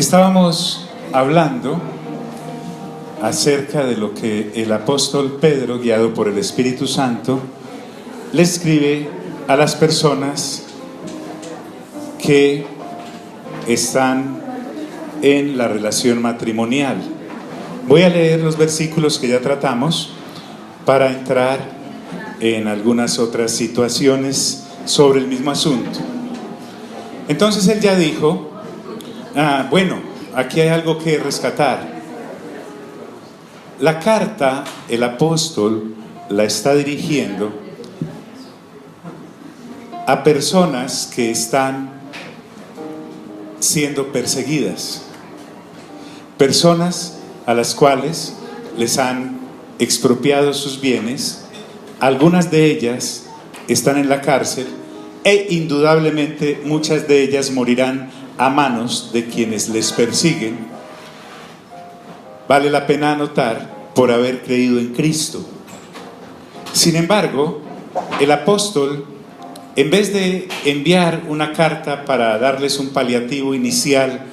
Estábamos hablando acerca de lo que el apóstol Pedro, guiado por el Espíritu Santo, le escribe a las personas que están en la relación matrimonial. Voy a leer los versículos que ya tratamos para entrar en algunas otras situaciones sobre el mismo asunto. Entonces él ya dijo, bueno, aquí hay algo que rescatar. La carta, el apóstol la está dirigiendo a personas que están siendo perseguidas, personas a las cuales les han expropiado sus bienes. Algunas de ellas están en la cárcel e indudablemente muchas de ellas morirán a manos de quienes les persiguen. Vale la pena anotar, por haber creído en Cristo. Sin embargo, el apóstol, en vez de enviar una carta para darles un paliativo inicial,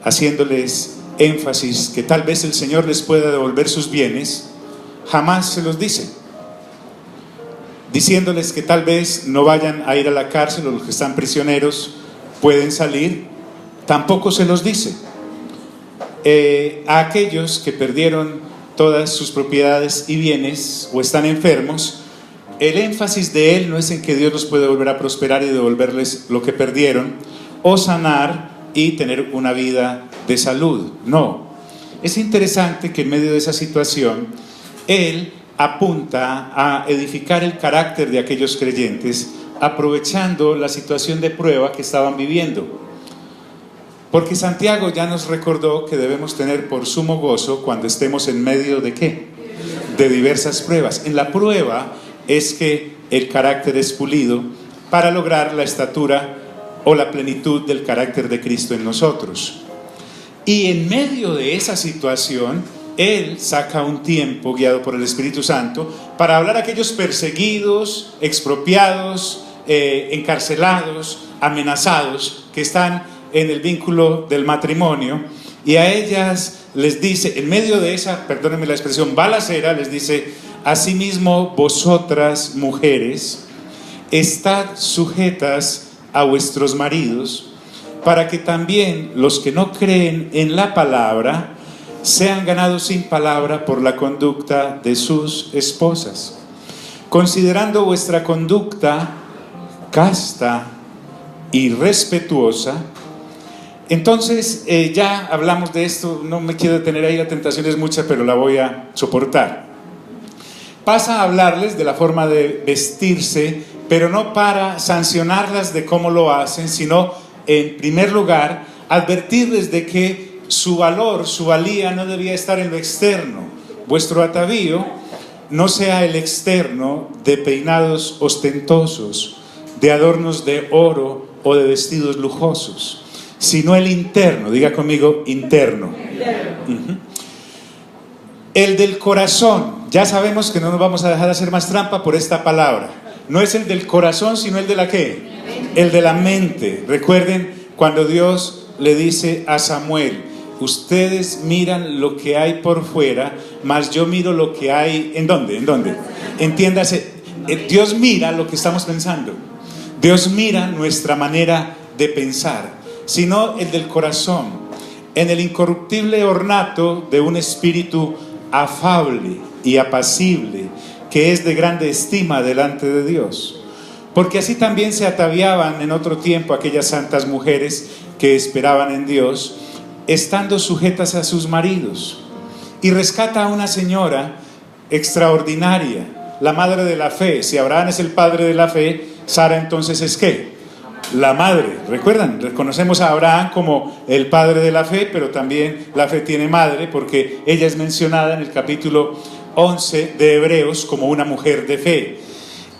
haciéndoles énfasis que tal vez el Señor les pueda devolver sus bienes, jamás se los dice, diciéndoles que tal vez no vayan a ir a la cárcel, o los que están prisioneros pueden salir. Tampoco se los dice. A aquellos que perdieron todas sus propiedades y bienes o están enfermos, el énfasis de él no es en que Dios los puede volver a prosperar y devolverles lo que perdieron, o sanar y tener una vida de salud. No. Es interesante que en medio de esa situación él apunta a edificar el carácter de aquellos creyentes, aprovechando la situación de prueba que estaban viviendo. Porque Santiago ya nos recordó que debemos tener por sumo gozo cuando estemos en medio de ¿qué? De diversas pruebas. En la prueba es que el carácter es pulido para lograr la estatura o la plenitud del carácter de Cristo en nosotros. Y en medio de esa situación, él saca un tiempo, guiado por el Espíritu Santo, para hablar a aquellos perseguidos, expropiados, encarcelados, amenazados, que están en el vínculo del matrimonio, y a ellas les dice, en medio de esa, perdónenme la expresión, balacera, les dice: asimismo vosotras mujeres, estad sujetas a vuestros maridos, para que también los que no creen en la palabra sean ganados sin palabra por la conducta de sus esposas, considerando vuestra conducta casta y respetuosa. Entonces ya hablamos de esto, no me quiero detener ahí, la tentación es mucha, pero la voy a soportar. Pasa a hablarles de la forma de vestirse, pero no para sancionarlas de cómo lo hacen, sino en primer lugar advertirles de que su valor, su valía no debía estar en lo externo. Vuestro atavío no sea el externo de peinados ostentosos, de adornos de oro o de vestidos lujosos, sino el interno. Diga conmigo, interno. El del corazón. Ya sabemos que no nos vamos a dejar de hacer más trampa por esta palabra. No es el del corazón, sino el de la ¿qué? El de la mente. Recuerden cuando Dios le dice a Samuel: ustedes miran lo que hay por fuera, mas yo miro lo que hay. ¿En dónde? ¿En dónde? Entiéndase, Dios mira lo que estamos pensando. Dios mira nuestra manera de pensar, sino el del corazón, en el incorruptible ornato de un espíritu afable y apacible, que es de grande estima delante de Dios. Porque así también se ataviaban en otro tiempo aquellas santas mujeres que esperaban en Dios, estando sujetas a sus maridos. Y rescata a una señora extraordinaria, la madre de la fe. Si Abraham es el padre de la fe, Sara entonces es ¿qué? La madre. ¿Recuerdan? Reconocemos a Abraham como el padre de la fe, pero también la fe tiene madre, porque ella es mencionada en el capítulo 11 de Hebreos como una mujer de fe.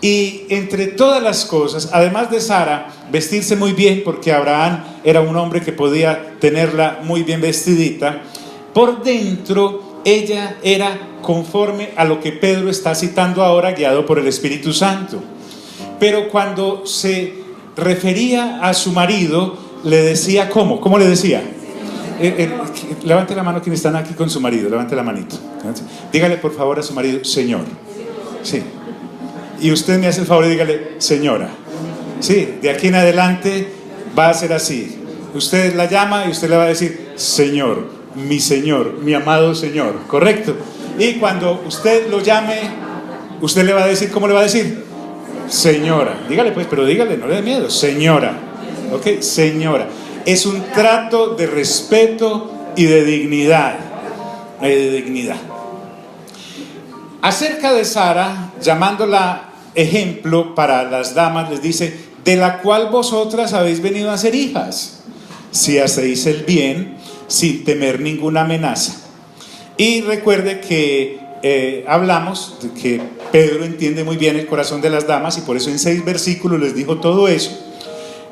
Y entre todas las cosas, además de Sara vestirse muy bien, porque Abraham era un hombre que podía tenerla muy bien vestidita, por dentro ella era conforme a lo que Pedro está citando ahora, guiado por el Espíritu Santo. Pero cuando se refería a su marido, le decía ¿cómo? ¿Cómo le decía? Levante la mano quienes están aquí con su marido, levante la manito. Dígale por favor a su marido, señor. Sí. Y usted me hace el favor y dígale, señora. Sí, de aquí en adelante va a ser así. Usted la llama y usted le va a decir, señor, mi amado señor, ¿correcto? Y cuando usted lo llame, usted le va a decir, ¿cómo le va a decir? Señora. Dígale pues, pero dígale, no le dé miedo, señora. ¿Ok? Señora. Es un trato de respeto y de dignidad. Acerca de Sara, llamándola ejemplo para las damas, les dice, de la cual vosotras habéis venido a ser hijas, si hacéis el bien, sin temer ninguna amenaza. Y recuerde que hablamos de que Pedro entiende muy bien el corazón de las damas y por eso en 6 versículos les dijo todo eso.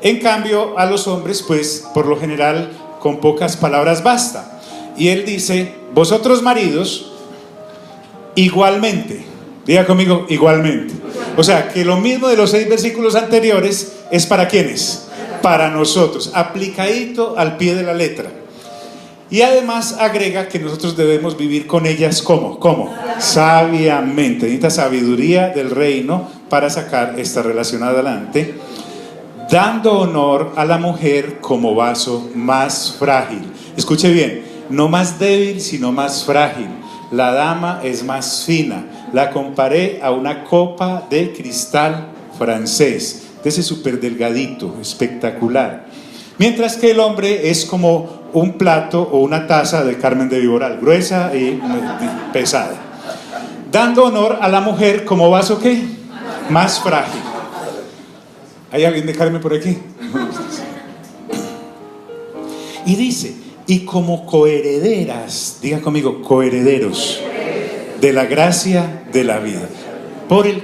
En cambio a los hombres pues por lo general con pocas palabras basta. Y él dice, vosotros maridos igualmente, diga conmigo igualmente. O sea que lo mismo de los 6 versículos anteriores es para ¿quiénes? Para nosotros, aplicadito al pie de la letra. Y además agrega que nosotros debemos vivir con ellas ¿cómo? Sabiamente. Necesita sabiduría del reino para sacar esta relación adelante, dando honor a la mujer como vaso más frágil. Escuche bien, no más débil sino más frágil. La dama es más fina. La comparé a una copa de cristal francés, de ese súper delgadito, espectacular. Mientras que el hombre es como un plato o una taza de Carmen de Viboral, gruesa y pesada. Dando honor a la mujer como vaso ¿qué? Más frágil. ¿Hay alguien de Carmen por aquí? Y dice, y como coherederas, diga conmigo, coherederos de la gracia de la vida. Por el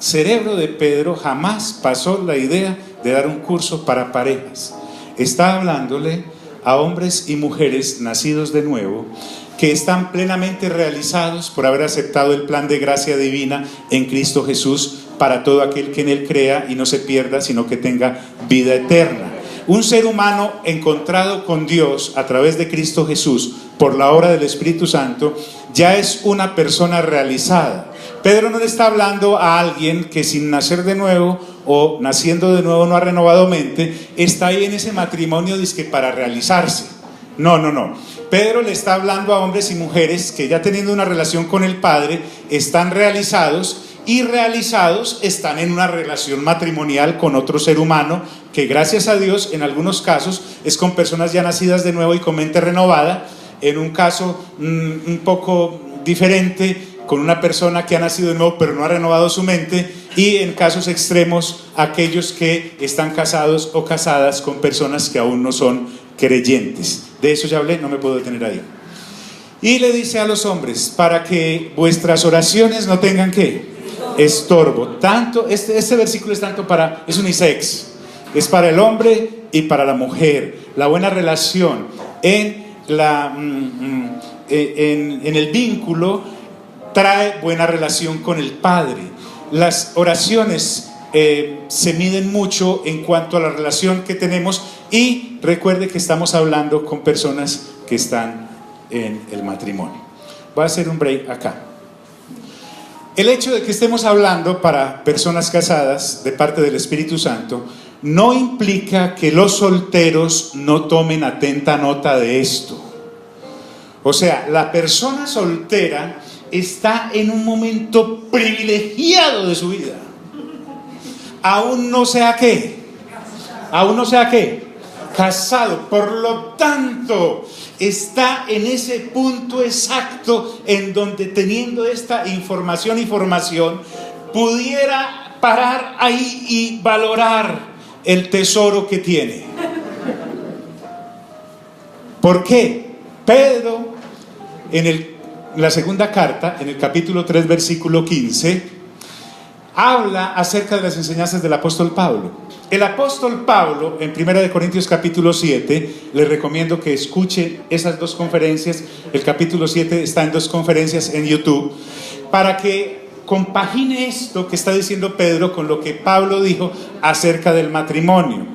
cerebro de Pedro jamás pasó la idea de dar un curso para parejas. Está hablándole a hombres y mujeres nacidos de nuevo que están plenamente realizados por haber aceptado el plan de gracia divina en Cristo Jesús para todo aquel que en él crea y no se pierda, sino que tenga vida eterna. Un ser humano encontrado con Dios a través de Cristo Jesús por la obra del Espíritu Santo ya es una persona realizada. Pedro no le está hablando a alguien que sin nacer de nuevo o naciendo de nuevo no ha renovado mente, está ahí en ese matrimonio dizque para realizarse. No. Pedro le está hablando a hombres y mujeres que ya teniendo una relación con el Padre están realizados, y realizados están en una relación matrimonial con otro ser humano que gracias a Dios en algunos casos es con personas ya nacidas de nuevo y con mente renovada, en un caso un poco diferente con una persona que ha nacido de nuevo pero no ha renovado su mente, y en casos extremos aquellos que están casados o casadas con personas que aún no son creyentes. De eso ya hablé, no me puedo detener ahí. Y le dice a los hombres, para que vuestras oraciones no tengan ¿qué? Estorbo. Tanto, este versículo es unisex, es para el hombre y para la mujer. La buena relación en el vínculo trae buena relación con el Padre. Las oraciones se miden mucho en cuanto a la relación que tenemos, y recuerde que estamos hablando con personas que están en el matrimonio. Voy a hacer un break acá. El hecho de que estemos hablando para personas casadas de parte del Espíritu Santo no implica que los solteros no tomen atenta nota de esto. O sea, la persona soltera está en un momento privilegiado de su vida. Aún no sea qué, casado. Por lo tanto, está en ese punto exacto en donde, teniendo esta información y formación, pudiera parar ahí y valorar el tesoro que tiene. ¿Por qué? Pedro, en la segunda carta, en el capítulo 3, versículo 15, habla acerca de las enseñanzas del apóstol Pablo. El apóstol Pablo, en 1 Corintios capítulo 7, les recomiendo que escuchen esas 2 conferencias. El capítulo 7 está en 2 conferencias en YouTube, para que compagine esto que está diciendo Pedro con lo que Pablo dijo acerca del matrimonio.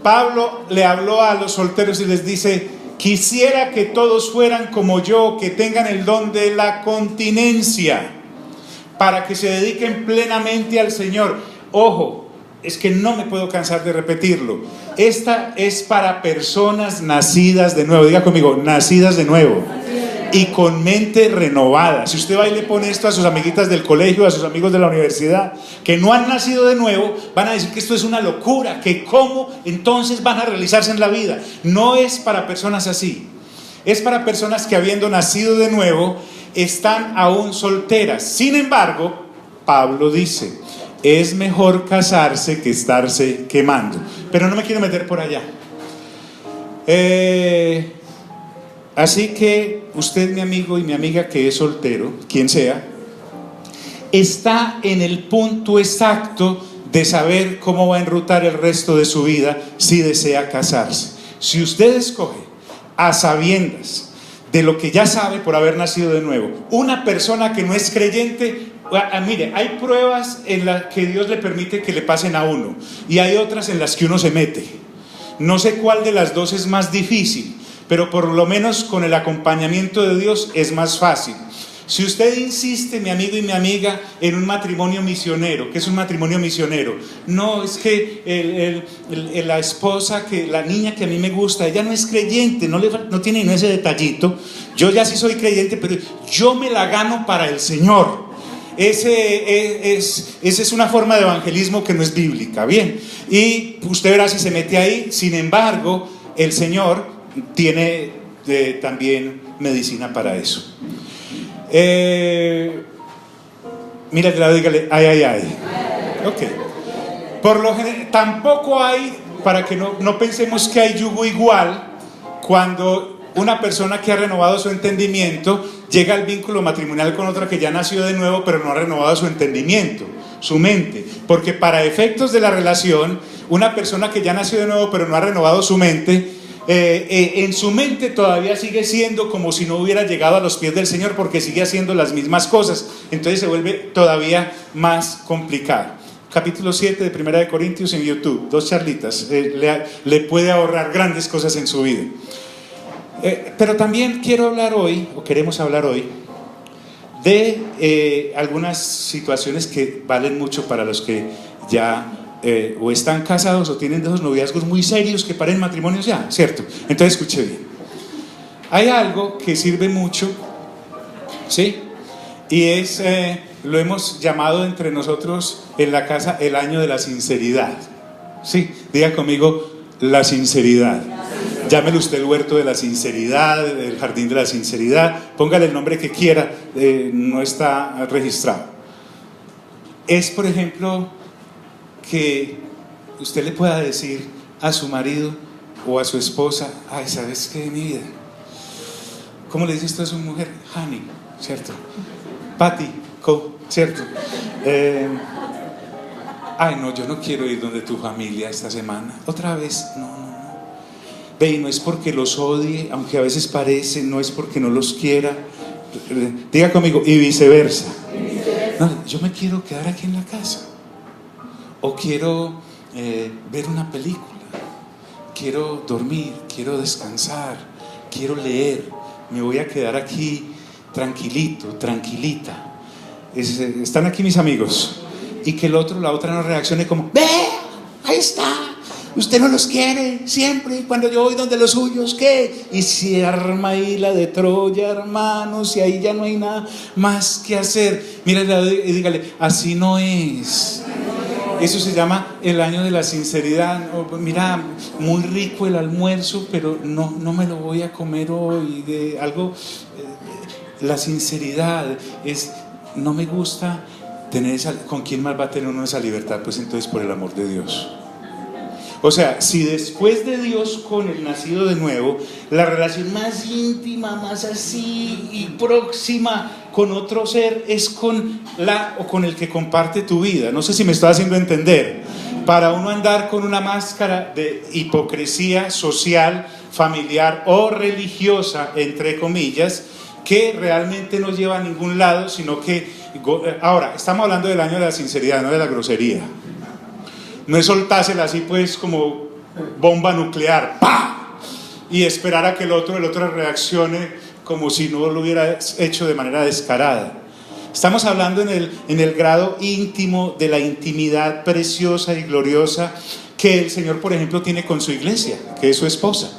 Pablo le habló a los solteros y les dice, Quisiera que todos fueran como yo, que tengan el don de la continencia, para que se dediquen plenamente al Señor. Ojo, es que no me puedo cansar de repetirlo. Esta es para personas nacidas de nuevo. Diga conmigo, nacidas de nuevo. Y con mente renovada. Si usted va y le pone esto a sus amiguitas del colegio, a sus amigos de la universidad, que no han nacido de nuevo, van a decir que esto es una locura, que cómo entonces van a realizarse en la vida. No es para personas así. Es para personas que, habiendo nacido de nuevo, están aún solteras. Sin embargo, Pablo dice: es mejor casarse que estarse quemando. Pero no me quiero meter por allá. Así que usted, mi amigo y mi amiga que es soltero, quien sea, está en el punto exacto de saber cómo va a enrutar el resto de su vida si desea casarse. Si usted escoge, a sabiendas de lo que ya sabe por haber nacido de nuevo, una persona que no es creyente, mire, hay pruebas en las que Dios le permite que le pasen a uno, y hay otras en las que uno se mete. No sé cuál de las dos es más difícil, pero por lo menos con el acompañamiento de Dios es más fácil. Si usted insiste, mi amigo y mi amiga, en un matrimonio misionero, ¿qué es un matrimonio misionero? No, es que la esposa, la niña que a mí me gusta, ella no es creyente, no tiene ese detallito. Yo ya sí soy creyente, pero yo me la gano para el Señor. Esa es una forma de evangelismo que no es bíblica, bien. Y usted verá si se mete ahí. Sin embargo, el Señor tiene también medicina para eso. Mira, dígale, ay. Ok. Por lo general, tampoco hay, para que no pensemos que hay yugo igual, cuando una persona que ha renovado su entendimiento llega al vínculo matrimonial con otra que ya nació de nuevo, pero no ha renovado su entendimiento, su mente. Porque para efectos de la relación, una persona que ya nació de nuevo, pero no ha renovado su mente, en su mente todavía sigue siendo como si no hubiera llegado a los pies del Señor, porque sigue haciendo las mismas cosas. Entonces se vuelve todavía más complicado. Capítulo 7 de Primera de Corintios en YouTube, 2 charlitas, le puede ahorrar grandes cosas en su vida. Pero también quiero hablar hoy, o queremos hablar hoy, de algunas situaciones que valen mucho para los que ya o están casados o tienen de esos noviazgos muy serios que paren matrimonios ya, ¿cierto? Entonces escuche bien. Hay algo que sirve mucho, ¿sí? Y es, lo hemos llamado entre nosotros en la casa el año de la sinceridad. Sí, diga conmigo, la sinceridad. Llámelo usted el huerto de la sinceridad, el jardín de la sinceridad, póngale el nombre que quiera, no está registrado. Es, por ejemplo, que usted le pueda decir a su marido o a su esposa: ay, ¿sabes qué, mi vida? ¿Cómo le dice esto a su mujer? Honey, ¿cierto? Patty, ¿cierto? Ay, no, yo no quiero ir donde tu familia esta semana. Otra vez, no. Ve, y no es porque los odie, aunque a veces parece, no es porque no los quiera. Diga conmigo, y viceversa. No, yo me quiero quedar aquí en la casa. O quiero ver una película. Quiero dormir, quiero descansar, quiero leer. Me voy a quedar aquí tranquilito, tranquilita. Están aquí mis amigos. Y que la otra no reaccione como: ve, ahí está. Usted no los quiere siempre, cuando yo voy donde los suyos, ¿qué? Y se arma ahí la de Troya, hermanos, y ahí ya no hay nada más que hacer. Mírale y dígale: así no es. Eso se llama el año de la sinceridad. Mira, muy rico el almuerzo, pero no me lo voy a comer hoy. La sinceridad es: no me gusta tener esa. ¿Con quién más va a tener uno esa libertad? Pues entonces, por el amor de Dios. O sea, si después de Dios con el nacido de nuevo, la relación más íntima, más así y próxima con otro ser es con con el que comparte tu vida. No sé si me estoy haciendo entender. Para uno andar con una máscara de hipocresía social, familiar o religiosa, entre comillas, que realmente no lleva a ningún lado, sino que... Ahora, estamos hablando del año de la sinceridad, no de la grosería. No es soltársela así pues como bomba nuclear, ¡pah! y esperar a que el otro reaccione como si no lo hubiera hecho de manera descarada. Estamos hablando en el grado íntimo de la intimidad preciosa y gloriosa que el Señor, por ejemplo, tiene con su iglesia, que es su esposa.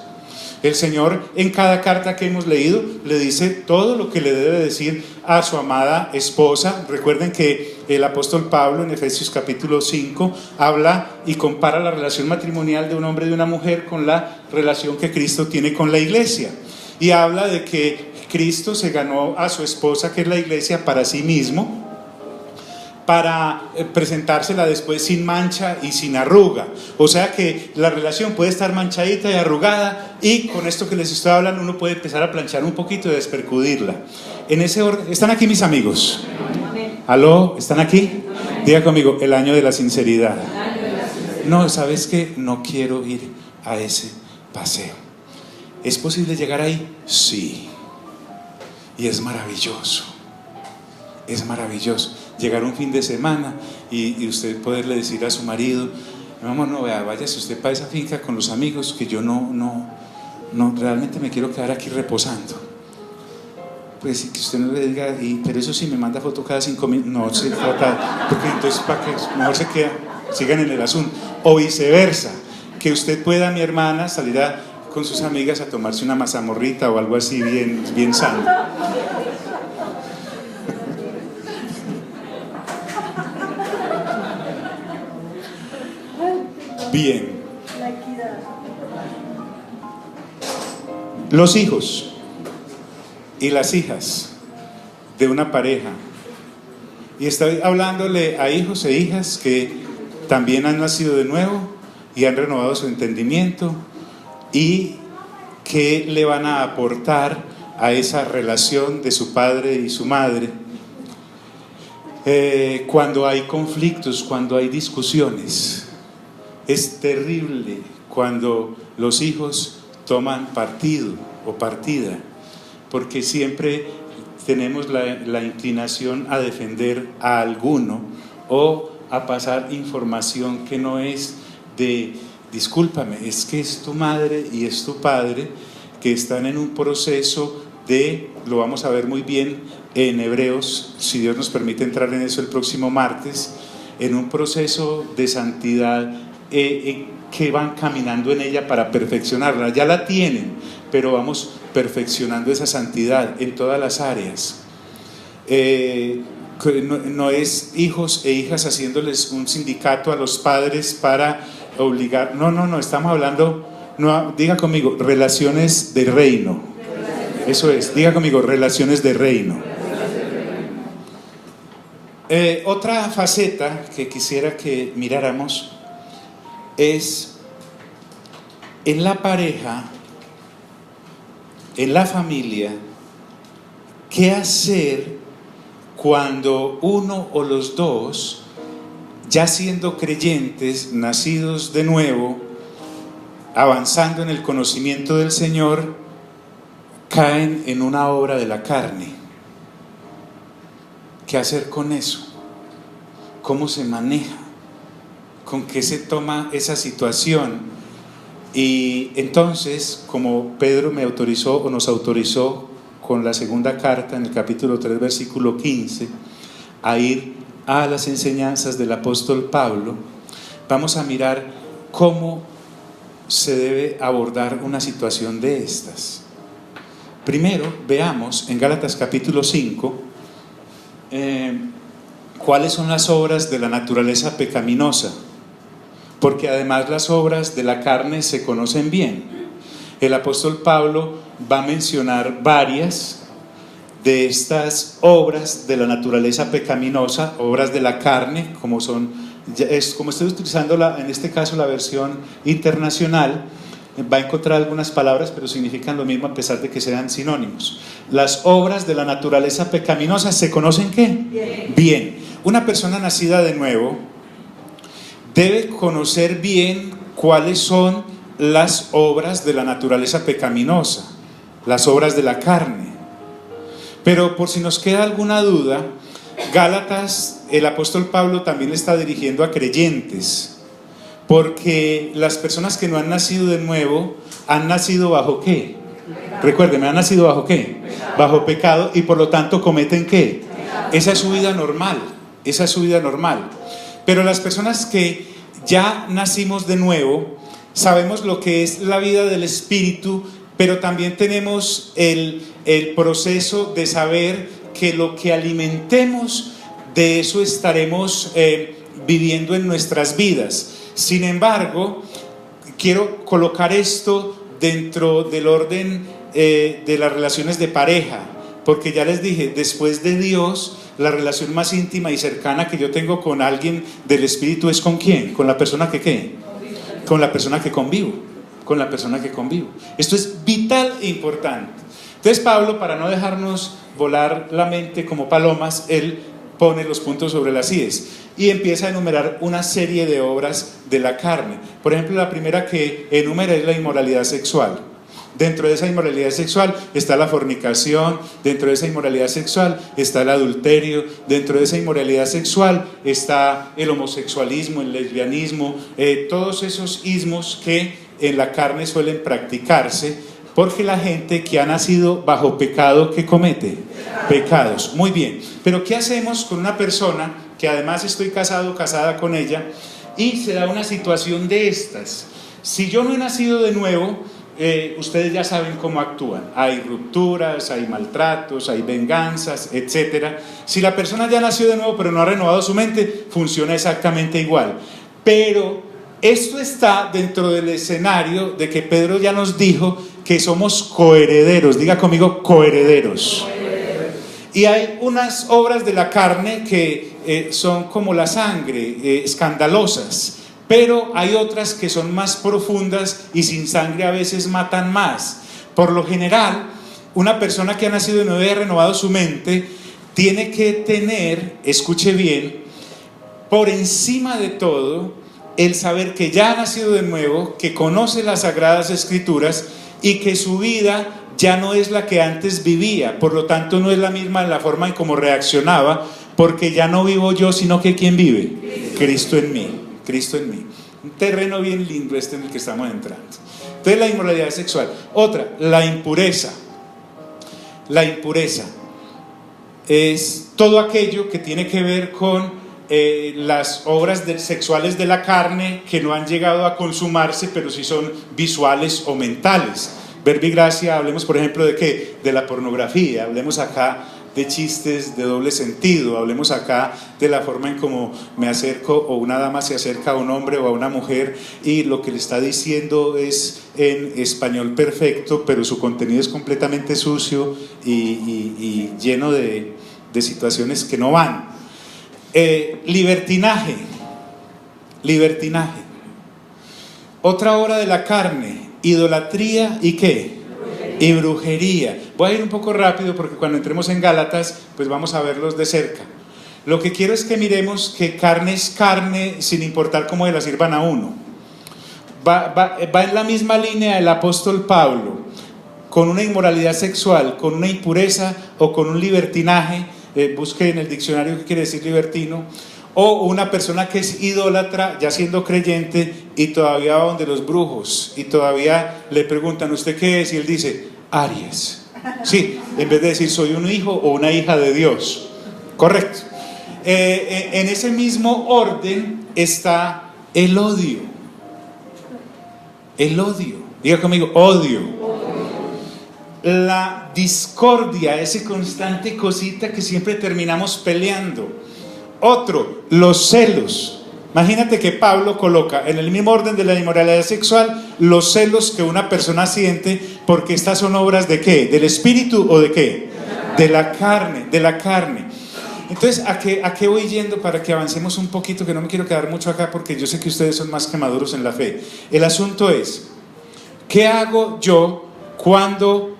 El Señor en cada carta que hemos leído le dice todo lo que le debe decir a su amada esposa. Recuerden que el apóstol Pablo en Efesios capítulo 5 habla y compara la relación matrimonial de un hombre y de una mujer con la relación que Cristo tiene con la iglesia. Y habla de que Cristo se ganó a su esposa, que es la iglesia, para sí mismo, para presentársela después sin mancha y sin arruga. O sea que la relación puede estar manchadita y arrugada, y con esto que les estoy hablando uno puede empezar a planchar un poquito y despercudirla. En ese orden, ¿están aquí mis amigos? ¿Aló? ¿Están aquí? Diga conmigo, el año de la sinceridad. No, ¿sabes qué? No quiero ir a ese paseo. ¿Es posible llegar ahí? Sí. Y es maravilloso. Es maravilloso llegar un fin de semana y usted poderle decir a su marido: amor, no, vea, váyase usted para esa finca con los amigos, que yo no, realmente me quiero quedar aquí reposando. Pues que usted no le diga, pero eso sí me manda foto cada 5 minutos. No se trata, porque entonces para que mejor se queda, sigan en el asunto. O viceversa, que usted pueda, mi hermana, salir con sus amigas a tomarse una mazamorrita o algo así bien sano. Bien. Los hijos y las hijas de una pareja. Y estoy hablándole a hijos e hijas que también han nacido de nuevo y han renovado su entendimiento, y que le van a aportar a esa relación de su padre y su madre. Cuando hay conflictos, cuando hay discusiones, es terrible cuando los hijos toman partido o partida, porque siempre tenemos la inclinación a defender a alguno o a pasar información que no es de: discúlpame, es que es tu madre y es tu padre que están en un proceso de, lo vamos a ver muy bien en Hebreos, si Dios nos permite entrar en eso el próximo martes, en un proceso de santidad que van caminando en ella para perfeccionarla. Ya la tienen, pero vamos perfeccionando esa santidad en todas las áreas. No es hijos e hijas haciéndoles un sindicato a los padres para obligar, no, estamos hablando, no, diga conmigo, relaciones de reino. Eso es, diga conmigo, relaciones de reino. Otra faceta que quisiera que miráramos es en la pareja, en la familia, qué hacer cuando uno o los dos, ya siendo creyentes, nacidos de nuevo, avanzando en el conocimiento del Señor, caen en una obra de la carne. ¿Qué hacer con eso? ¿Cómo se maneja? ¿Con qué se toma esa situación? Y entonces, como Pedro me autorizó o nos autorizó con la segunda carta en el capítulo 3 versículo 15 a ir a las enseñanzas del apóstol Pablo, vamos a mirar cómo se debe abordar una situación de estas. Primero veamos en Gálatas capítulo 5 cuáles son las obras de la naturaleza pecaminosa, porque además las obras de la carne se conocen bien. El apóstol Pablo va a mencionar varias de estas obras de la naturaleza pecaminosa, obras de la carne, como estoy utilizando en este caso la versión internacional, va a encontrar algunas palabras pero significan lo mismo a pesar de que sean sinónimos. Las obras de la naturaleza pecaminosa ¿se conocen qué? Bien. Una persona nacida de nuevo debe conocer bien cuáles son las obras de la naturaleza pecaminosa, las obras de la carne. Pero por si nos queda alguna duda, Gálatas, el apóstol Pablo también le está dirigiendo a creyentes, porque las personas que no han nacido de nuevo han nacido bajo ¿qué? Recuérdenme, han nacido bajo ¿qué? Bajo pecado, y por lo tanto cometen ¿qué? Esa es su vida normal, esa es su vida normal. Pero las personas que ya nacimos de nuevo, sabemos lo que es la vida del Espíritu, pero también tenemos el proceso de saber que lo que alimentemos, de eso estaremos viviendo en nuestras vidas. Sin embargo, quiero colocar esto dentro del orden de las relaciones de pareja, porque ya les dije, después de Dios, la relación más íntima y cercana que yo tengo con alguien del Espíritu es ¿con quién? Con la persona que ¿qué? Con la persona que convivo, con la persona que convivo. Esto es vital e importante. Entonces Pablo, para no dejarnos volar la mente como palomas, él pone los puntos sobre las íes y empieza a enumerar una serie de obras de la carne. Por ejemplo, la primera que enumera es la inmoralidad sexual. Dentro de esa inmoralidad sexual está la fornicación, dentro de esa inmoralidad sexual está el adulterio, dentro de esa inmoralidad sexual está el homosexualismo, el lesbianismo, todos esos ismos que en la carne suelen practicarse, porque la gente que ha nacido bajo pecado, ¿qué comete? Pecados. Muy bien, pero ¿qué hacemos con una persona que además estoy casado o casada con ella y se da una situación de estas? Si yo no he nacido de nuevo, ustedes ya saben cómo actúan. Hay rupturas, hay maltratos, hay venganzas, etc. Si la persona ya nació de nuevo pero no ha renovado su mente, funciona exactamente igual. Pero esto está dentro del escenario de que Pedro ya nos dijo que somos coherederos. Diga conmigo, coherederos. Y hay unas obras de la carne que son como la sangre, escandalosas. Pero hay otras que son más profundas y sin sangre a veces matan más. Por lo general, una persona que ha nacido de nuevo y ha renovado su mente tiene que tener, escuche bien, por encima de todo, el saber que ya ha nacido de nuevo, que conoce las Sagradas Escrituras y que su vida ya no es la que antes vivía. Por lo tanto, no es la misma la forma en cómo reaccionaba, porque ya no vivo yo, sino que ¿quién vive? Cristo en mí. Cristo en mí. Un terreno bien lindo este en el que estamos entrando. Entonces, la inmoralidad sexual. Otra, la impureza. La impureza es todo aquello que tiene que ver con las obras sexuales de la carne que no han llegado a consumarse, pero sí son visuales o mentales. Verbigracia, hablemos por ejemplo de ¿qué? De la pornografía, hablemos acá de chistes de doble sentido, hablemos acá de la forma en cómo me acerco o una dama se acerca a un hombre o a una mujer y lo que le está diciendo es en español perfecto, pero su contenido es completamente sucio y lleno de situaciones que no van. Libertinaje. Otra obra de la carne, idolatría y ¿qué? Y brujería. Voy a ir un poco rápido porque cuando entremos en Gálatas pues vamos a verlos de cerca. Lo que quiero es que miremos que carne es carne sin importar cómo se la sirvan a uno. Va en la misma línea el apóstol Pablo, con una inmoralidad sexual, con una impureza o con un libertinaje. Busque en el diccionario qué quiere decir libertino. O una persona que es idólatra ya siendo creyente y todavía va donde los brujos y todavía le preguntan ¿usted qué es? Y él dice Aries. Sí, en vez de decir soy un hijo o una hija de Dios. Correcto. En ese mismo orden está el odio. El odio. Diga conmigo, odio. La discordia, ese constante cosita que siempre terminamos peleando. Otro, los celos. Imagínate que Pablo coloca en el mismo orden de la inmoralidad sexual los celos que una persona siente, porque estas son obras ¿de qué? ¿Del espíritu o de qué? De la carne, de la carne. Entonces, ¿a qué voy yendo para que avancemos un poquito? Que no me quiero quedar mucho acá porque yo sé que ustedes son más que maduros en la fe. El asunto es, ¿qué hago yo cuando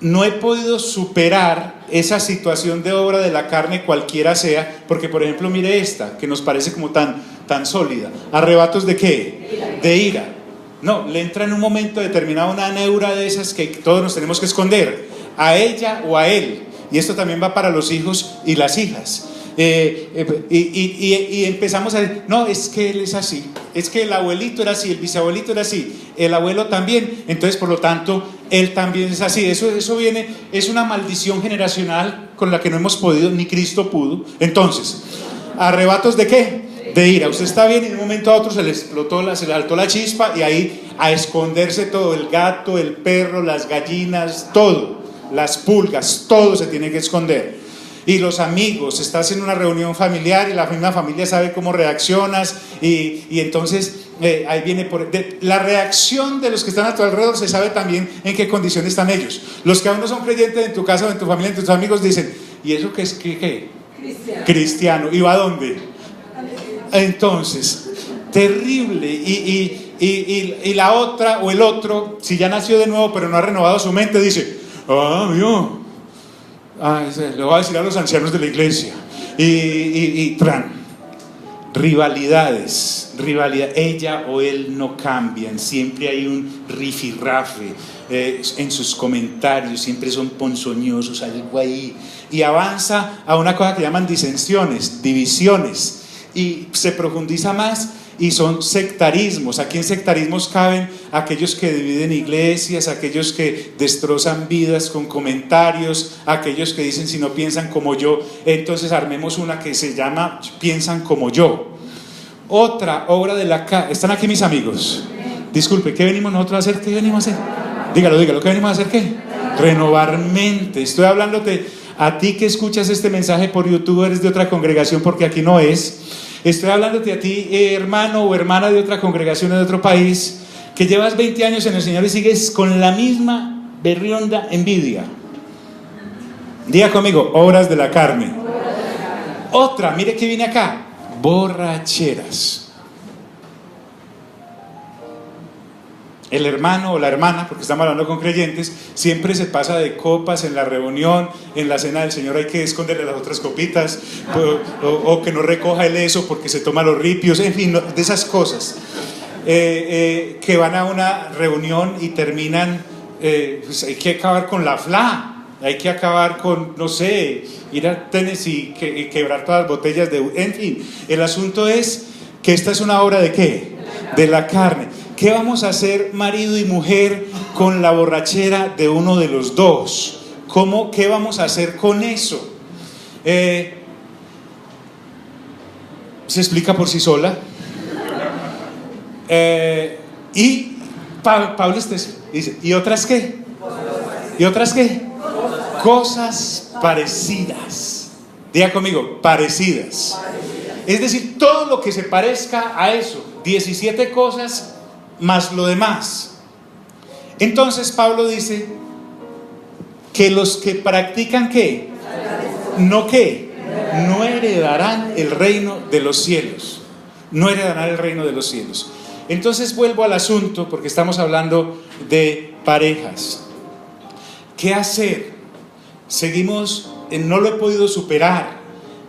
no he podido superar esa situación de obra de la carne cualquiera sea? Porque por ejemplo mire esta que nos parece como tan sólida. ¿Arrebatos de qué? De ira. No, le entra en un momento determinado una neura de esas que todos nos tenemos que esconder, a ella o a él. Y esto también va para los hijos y las hijas. Y empezamos a decir, no, es que él es así, es que el abuelito era así, el bisabuelito era así, el abuelo también, entonces por lo tanto él también es así. Eso viene, es una maldición generacional con la que no hemos podido, ni Cristo pudo. Entonces, ¿arrebatos de qué? De ira. Usted está bien y de un momento a otro se le saltó la chispa y ahí a esconderse todo, el gato, el perro, las gallinas, todo, las pulgas, todo se tiene que esconder. Y los amigos, estás en una reunión familiar y la misma familia sabe cómo reaccionas y entonces ahí viene la reacción de los que están a tu alrededor. Se sabe también en qué condición están ellos. Los que aún no son creyentes en tu casa o en tu familia, en tus amigos dicen, ¿y eso qué es? ¿Qué? Cristiano. ¿Y va a dónde? Entonces, terrible. Y la otra o el otro, si ya nació de nuevo pero no ha renovado su mente, dice, le voy a decir a los ancianos de la iglesia. Rivalidades, ella o él no cambian, siempre hay un rifirrafe en sus comentarios, siempre son ponzoñosos, algo ahí, y avanza a una cosa que llaman disensiones, divisiones, y se profundiza más. Y son sectarismos. Aquí en sectarismos caben aquellos que dividen iglesias, aquellos que destrozan vidas con comentarios, aquellos que dicen si no piensan como yo, entonces armemos una que se llama piensan como yo. Otra obra de la carne. ¿Están aquí mis amigos? Disculpe, ¿qué venimos nosotros a hacer? ¿Qué venimos a hacer? Dígalo, ¿qué venimos a hacer? ¿Qué? Renovar mente. Estoy hablándote a ti que escuchas este mensaje por YouTube, eres de otra congregación porque aquí no es. Estoy hablándote a ti, hermano o hermana de otra congregación o de otro país, que llevas 20 años en el Señor y sigues con la misma berrionda envidia. Diga conmigo, obras de la carne. Otra, mire que viene acá, borracheras. El hermano o la hermana, porque estamos hablando con creyentes, siempre se pasa de copas en la reunión, en la cena del Señor hay que esconderle las otras copitas, o que no recoja el eso porque se toma los ripios, en fin, de esas cosas. Que van a una reunión y terminan, pues hay que acabar con la FLA, hay que acabar con, no sé, ir a Tennessee y quebrar todas las botellas de... En fin, el asunto es que esta es una obra ¿de qué? De la carne. ¿Qué vamos a hacer marido y mujer con la borrachera de uno de los dos? ¿Qué vamos a hacer con eso? ¿Se explica por sí sola? Y Pablo dice, ¿y otras qué? ¿Y otras qué? Cosas parecidas. Diga conmigo, parecidas. Es decir, todo lo que se parezca a eso. 17 cosas más lo demás. Entonces Pablo dice que los que practican ¿qué? No heredarán el reino de los cielos. No heredarán el reino de los cielos. Entonces vuelvo al asunto porque estamos hablando de parejas. ¿Qué hacer? Seguimos, no lo he podido superar,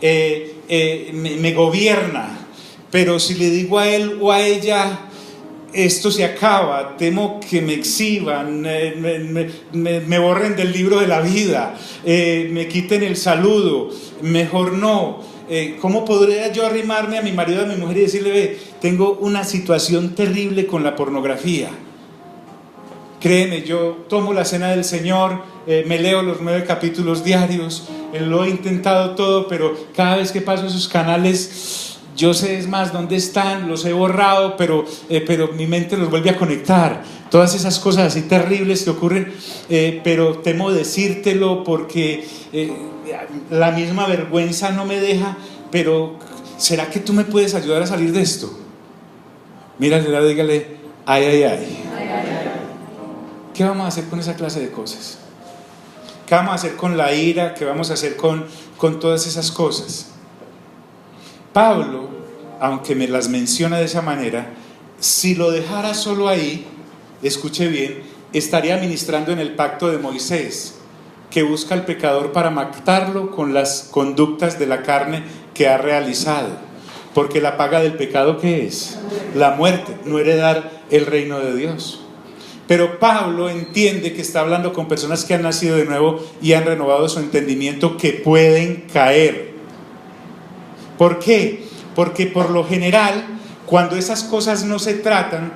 me gobierna, pero si le digo a él o a ella esto se acaba, temo que me exhiban, me borren del libro de la vida, me quiten el saludo, mejor no. ¿Cómo podría yo arrimarme a mi marido, a mi mujer y decirle, ve, tengo una situación terrible con la pornografía? Créeme, yo tomo la cena del Señor, me leo los 9 capítulos diarios, lo he intentado todo, pero cada vez que paso esos canales... Yo sé es más dónde están, los he borrado, pero mi mente los vuelve a conectar. Todas esas cosas así terribles que ocurren, pero temo decírtelo porque la misma vergüenza no me deja. Pero ¿será que tú me puedes ayudar a salir de esto? Mírale, dígale, ay. ¿Qué vamos a hacer con esa clase de cosas? ¿Qué vamos a hacer con la ira? ¿Qué vamos a hacer con todas esas cosas? Pablo, aunque me las menciona de esa manera, si lo dejara solo ahí, escuche bien, estaría ministrando en el pacto de Moisés, que busca al pecador para matarlo con las conductas de la carne que ha realizado. Porque la paga del pecado, ¿qué es? La muerte, no heredar el reino de Dios. Pero Pablo entiende que está hablando con personas que han nacido de nuevo y han renovado su entendimiento, que pueden caer. ¿Por qué? Porque por lo general, cuando esas cosas no se tratan,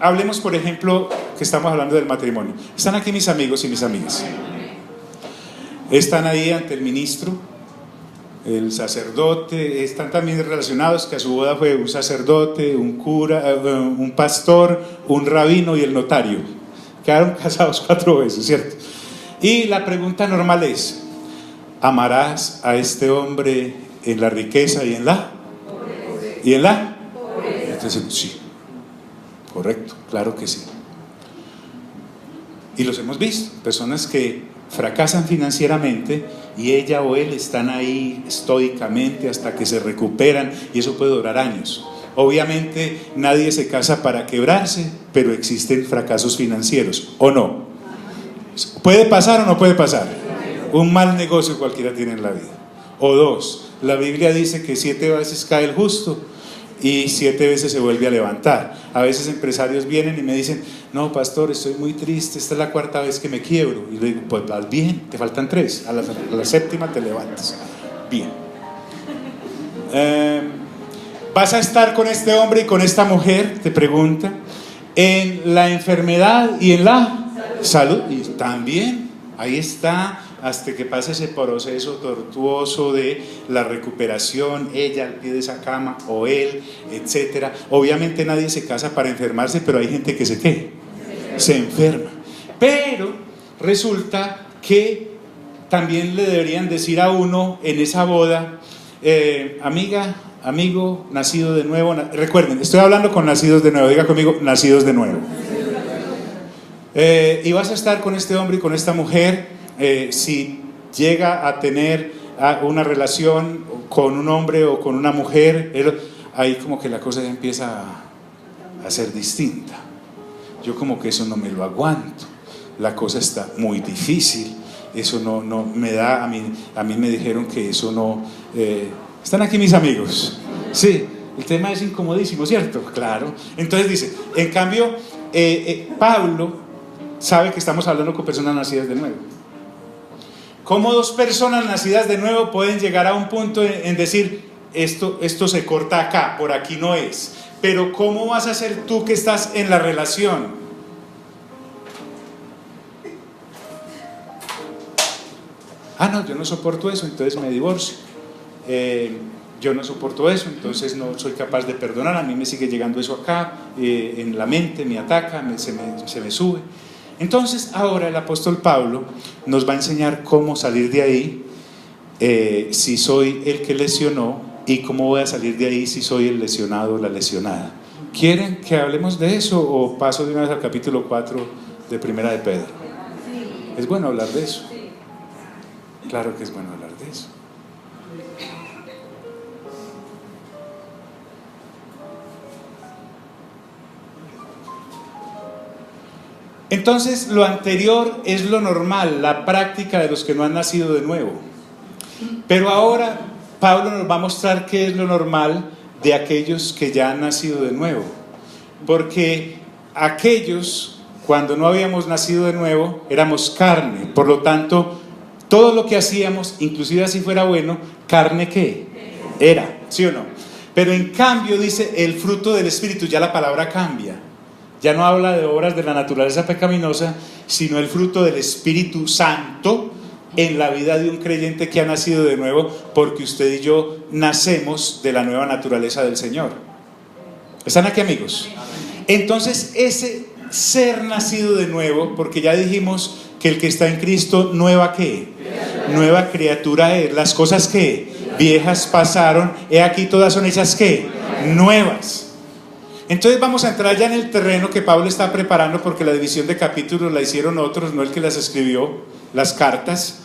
hablemos por ejemplo, que estamos hablando del matrimonio. Están aquí mis amigos y mis amigas. Están ahí ante el ministro, el sacerdote, están también relacionados que a su boda fue un sacerdote, un cura, un pastor, un rabino y el notario. Quedaron casados 4 veces, ¿cierto? Y la pregunta normal es: ¿amarás a este hombre en la riqueza y en la? ¿Y en la? Entonces, sí, correcto, claro que sí. Y los hemos visto, personas que fracasan financieramente y ella o él están ahí estoicamente hasta que se recuperan, y eso puede durar años. Obviamente nadie se casa para quebrarse, pero existen fracasos financieros, ¿o no? ¿Puede pasar o no puede pasar? Un mal negocio cualquiera tiene en la vida. O 2, la Biblia dice que 7 veces cae el justo y 7 veces se vuelve a levantar. A veces empresarios vienen y me dicen: no, pastor, estoy muy triste, esta es la 4ª vez que me quiebro. Y le digo: pues vas bien, te faltan 3, a la 7ª te levantas. Bien. ¿Vas a estar con este hombre y con esta mujer? Te pregunta. En la enfermedad y en la salud. Y también, ahí está, hasta que pase ese proceso tortuoso de la recuperación, ella al pie de esa cama o él, etcétera. Obviamente nadie se casa para enfermarse, pero hay gente que se enferma. Pero resulta que también le deberían decir a uno en esa boda: amiga, amigo, nacido de nuevo. Recuerden, estoy hablando con nacidos de nuevo, diga conmigo, nacidos de nuevo. Y vas a estar con este hombre y con esta mujer. Si llega a tener una relación con un hombre o con una mujer, ahí como que la cosa ya empieza a ser distinta. Yo como que eso no me lo aguanto, la cosa está muy difícil, eso no me da, a mí me dijeron que eso no... están aquí mis amigos, sí, el tema es incomodísimo, ¿cierto? Claro. Entonces dice, en cambio, Pablo sabe que estamos hablando con personas nacidas de nuevo. ¿Cómo 2 personas nacidas de nuevo pueden llegar a un punto en decir: esto se corta acá, por aquí no es? Pero ¿cómo vas a hacer tú que estás en la relación? No, yo no soporto eso, entonces me divorcio. Yo no soporto eso, entonces no soy capaz de perdonar, a mí me sigue llegando eso acá, en la mente, me ataca, se me sube. Entonces ahora el apóstol Pablo nos va a enseñar cómo salir de ahí, si soy el que lesionó, y cómo voy a salir de ahí si soy el lesionado o la lesionada. ¿Quieren que hablemos de eso o paso de una vez al capítulo 4 de Primera de Pedro? ¿Es bueno hablar de eso? Claro que es bueno hablar de eso. Entonces, lo anterior es lo normal, la práctica de los que no han nacido de nuevo. Pero ahora Pablo nos va a mostrar qué es lo normal de aquellos que ya han nacido de nuevo. Porque aquellos, cuando no habíamos nacido de nuevo, éramos carne. Por lo tanto, todo lo que hacíamos, inclusive así fuera bueno, ¿carne qué? Era, ¿sí o no? Pero en cambio dice el fruto del Espíritu, ya la palabra cambia. Ya no habla de obras de la naturaleza pecaminosa, sino el fruto del Espíritu Santo en la vida de un creyente que ha nacido de nuevo, porque usted y yo nacemos de la nueva naturaleza del Señor. ¿Están aquí, amigos? Entonces, ese ser nacido de nuevo, porque ya dijimos que el que está en Cristo, ¿nueva qué? Nueva criatura es. Las cosas que viejas pasaron, he aquí todas son hechas ¿qué? Nuevas. Entonces vamos a entrar ya en el terreno que Pablo está preparando, porque la división de capítulos la hicieron otros, no el que las escribió, las cartas.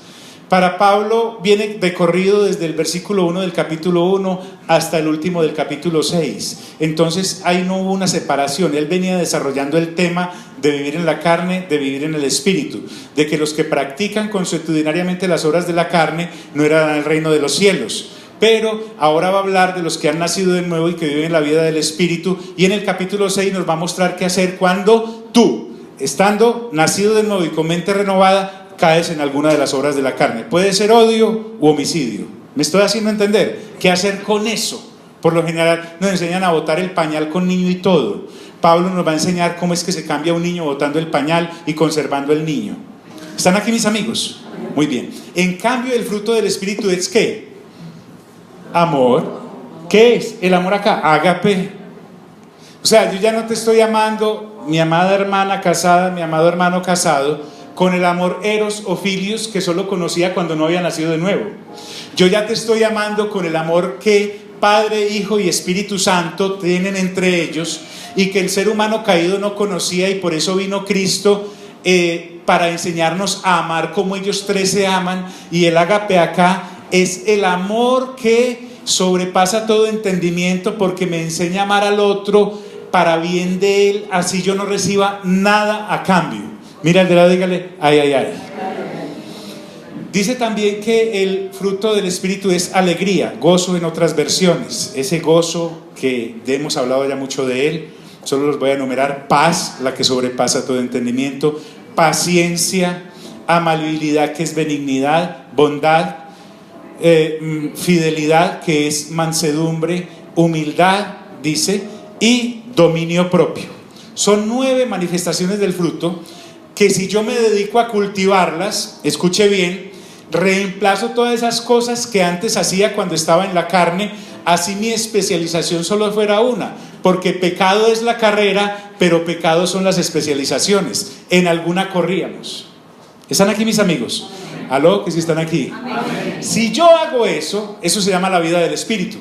Para Pablo viene de corrido desde el versículo 1 del capítulo 1 hasta el último del capítulo 6. Entonces ahí no hubo una separación, él venía desarrollando el tema de vivir en la carne, de vivir en el espíritu, de que los que practican consuetudinariamente las obras de la carne no heredarán el reino de los cielos. Pero ahora va a hablar de los que han nacido de nuevo y que viven la vida del Espíritu, y en el capítulo 6 nos va a mostrar qué hacer cuando tú, estando nacido de nuevo y con mente renovada, caes en alguna de las obras de la carne. Puede ser odio u homicidio. ¿Me estoy haciendo entender? ¿Qué hacer con eso? Por lo general nos enseñan a botar el pañal con niño y todo. Pablo nos va a enseñar cómo es que se cambia un niño botando el pañal y conservando el niño. ¿Están aquí mis amigos? Muy bien. En cambio, el fruto del Espíritu es ¿qué? Amor. ¿Qué es el amor acá? Ágape. O sea, yo ya no te estoy amando, mi amada hermana casada, mi amado hermano casado, con el amor eros o filios que solo conocía cuando no había nacido de nuevo. Yo ya te estoy amando con el amor que Padre, Hijo y Espíritu Santo tienen entre ellos, y que el ser humano caído no conocía, y por eso vino Cristo para enseñarnos a amar como ellos tres se aman. Y el ágape acá es el amor que sobrepasa todo entendimiento, porque me enseña a amar al otro para bien de él, así yo no reciba nada a cambio. Mira al de lado, dígale, ay, ay, ay. Dice también que el fruto del Espíritu es alegría, gozo en otras versiones. Ese gozo que hemos hablado ya mucho de él, solo los voy a enumerar: paz, la que sobrepasa todo entendimiento; paciencia; amabilidad, que es benignidad; bondad; fidelidad, que es mansedumbre; humildad, dice, y dominio propio. Son 9 manifestaciones del fruto que, si yo me dedico a cultivarlas, escuche bien, reemplazo todas esas cosas que antes hacía cuando estaba en la carne, así mi especialización solo fuera una, porque pecado es la carrera, pero pecado son las especializaciones. En alguna corríamos. ¿Están aquí mis amigos? ¿Aló? Que si están aquí. Amén. Si yo hago eso, eso se llama la vida del Espíritu.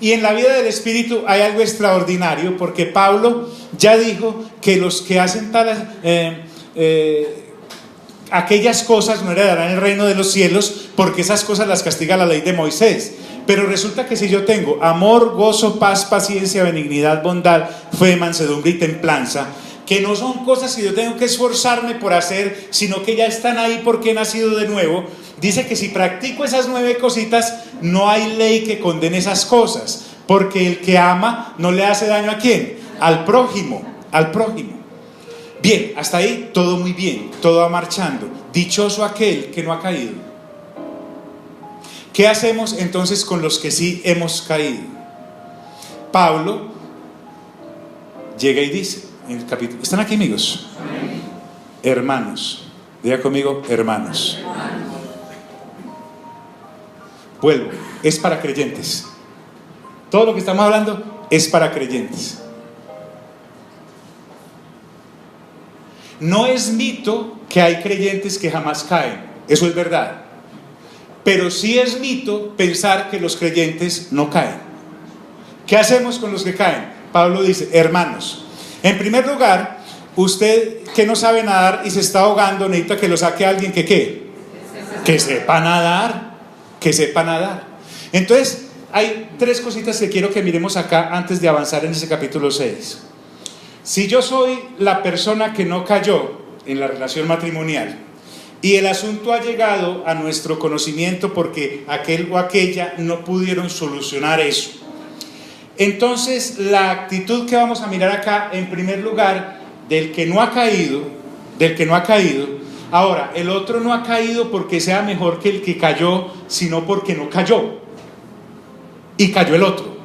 Y en la vida del Espíritu hay algo extraordinario, porque Pablo ya dijo que los que hacen aquellas cosas no heredarán el reino de los cielos, porque esas cosas las castiga la ley de Moisés. Pero resulta que si yo tengo amor, gozo, paz, paciencia, benignidad, bondad, fe, mansedumbre y templanza, que no son cosas que yo tengo que esforzarme por hacer, sino que ya están ahí porque he nacido de nuevo, dice que si practico esas 9 cositas, no hay ley que condene esas cosas, porque el que ama no le hace daño ¿a quién? Al prójimo, al prójimo. Bien, hasta ahí todo muy bien, todo va marchando. Dichoso aquel que no ha caído. ¿Qué hacemos entonces con los que sí hemos caído? Pablo llega y dice en el capítulo, ¿están aquí amigos? Amén. Hermanos, diga conmigo, hermanos. Vuelvo, es para creyentes. Todo lo que estamos hablando es para creyentes. No es mito que hay creyentes que jamás caen, eso es verdad. Pero sí es mito pensar que los creyentes no caen. ¿Qué hacemos con los que caen? Pablo dice, hermanos, en primer lugar, usted que no sabe nadar y se está ahogando, necesita que lo saque alguien que ¿qué? Que sepa nadar, que sepa nadar. Entonces, hay 3 cositas que quiero que miremos acá antes de avanzar en ese capítulo 6. Si yo soy la persona que no cayó en la relación matrimonial, y el asunto ha llegado a nuestro conocimiento porque aquel o aquella no pudieron solucionar eso, entonces la actitud que vamos a mirar acá, en primer lugar, del que no ha caído, ahora, el otro no ha caído porque sea mejor que el que cayó, sino porque no cayó, y cayó el otro.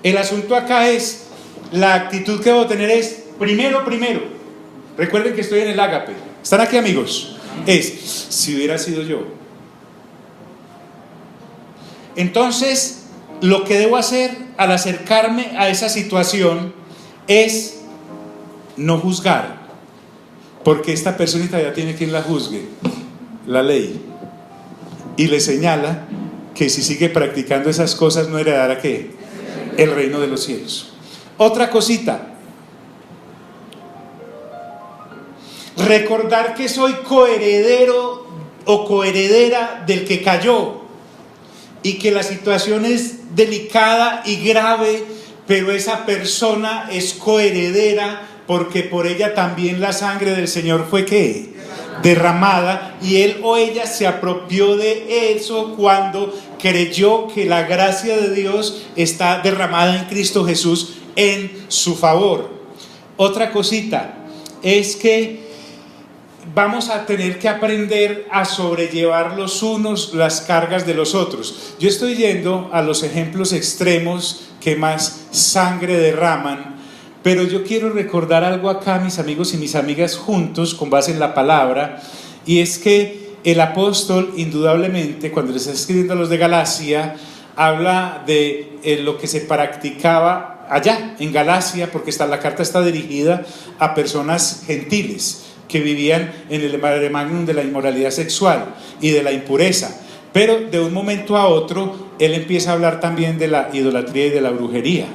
El asunto acá es, la actitud que debo tener es, primero, recuerden que estoy en el ágape, ¿están aquí amigos? Es, si hubiera sido yo. Entonces, lo que debo hacer al acercarme a esa situación es no juzgar, porque esta personita ya tiene quien la juzgue, la ley, y le señala que si sigue practicando esas cosas no heredará ¿qué? El reino de los cielos. Otra cosita, recordar que soy coheredero o coheredera del que cayó, y que la situación es delicada y grave, pero esa persona es coheredera porque por ella también la sangre del Señor fue ¿qué? Derramada, y él o ella se apropió de eso cuando creyó que la gracia de Dios está derramada en Cristo Jesús en su favor. Otra cosita es que vamos a tener que aprender a sobrellevar los unos las cargas de los otros. Yo estoy yendo a los ejemplos extremos que más sangre derraman, pero yo quiero recordar algo acá, mis amigos y mis amigas, juntos, con base en la palabra, y es que el apóstol, indudablemente, cuando les está escribiendo a los de Galacia, habla de lo que se practicaba allá, en Galacia, porque la carta está dirigida a personas gentiles, que vivían en el mare magnum de la inmoralidad sexual y de la impureza. Pero de un momento a otro, él empieza a hablar también de la idolatría y de la brujería.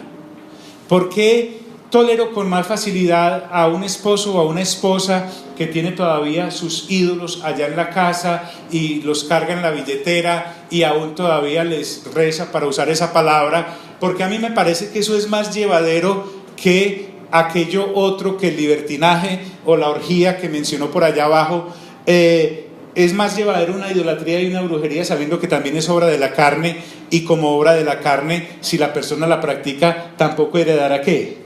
¿Por qué tolero con más facilidad a un esposo o a una esposa que tiene todavía sus ídolos allá en la casa y los carga en la billetera y aún todavía les reza, para usar esa palabra? Porque a mí me parece que eso es más llevadero que aquello otro, que el libertinaje o la orgía que mencionó por allá abajo. Es más llevadero una idolatría y una brujería, sabiendo que también es obra de la carne, y como obra de la carne, si la persona la practica, tampoco heredará ¿qué?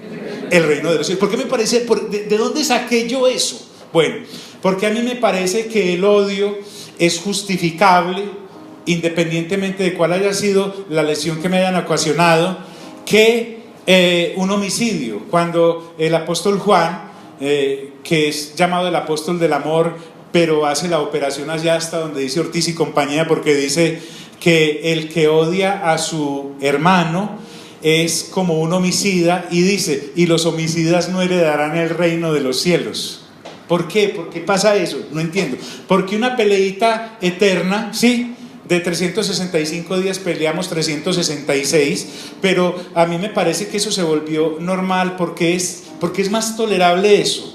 El reino de los cielos. ¿Por qué me parece? ¿De dónde saqué yo eso? Bueno, porque a mí me parece que el odio es justificable, independientemente de cuál haya sido la lesión que me hayan ocasionado, que un homicidio. Cuando el apóstol Juan, que es llamado el apóstol del amor, pero hace la operación allá hasta donde dice Ortiz y compañía, porque dice que el que odia a su hermano es como un homicida, y dice, y los homicidas no heredarán el reino de los cielos. ¿Por qué? ¿Por qué pasa eso? No entiendo. Porque una peleita eterna, ¿sí? De 365 días peleamos 366, pero a mí me parece que eso se volvió normal porque es más tolerable eso.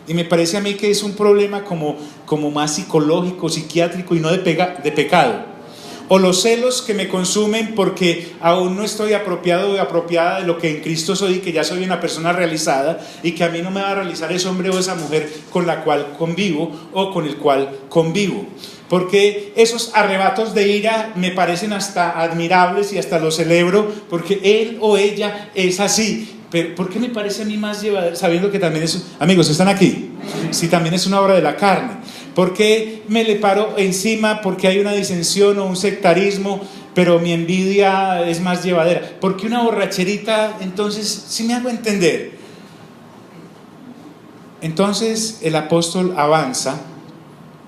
Y me parece a mí que es un problema como más psicológico, psiquiátrico, y no de pecado. O los celos que me consumen porque aún no estoy apropiado o apropiada de lo que en Cristo soy, y que ya soy una persona realizada, y que a mí no me va a realizar ese hombre o esa mujer con la cual convivo o con el cual convivo. Porque esos arrebatos de ira me parecen hasta admirables y hasta los celebro, porque él o ella es así. Pero ¿por qué me parece a mí más llevadero, sabiendo que también es, amigos, ¿están aquí? Sí, también es una obra de la carne. ¿Por qué me le paro encima porque hay una disensión o un sectarismo, pero mi envidia es más llevadera? Porque una borracherita, entonces, ¿sí me hago entender? Entonces el apóstol avanza,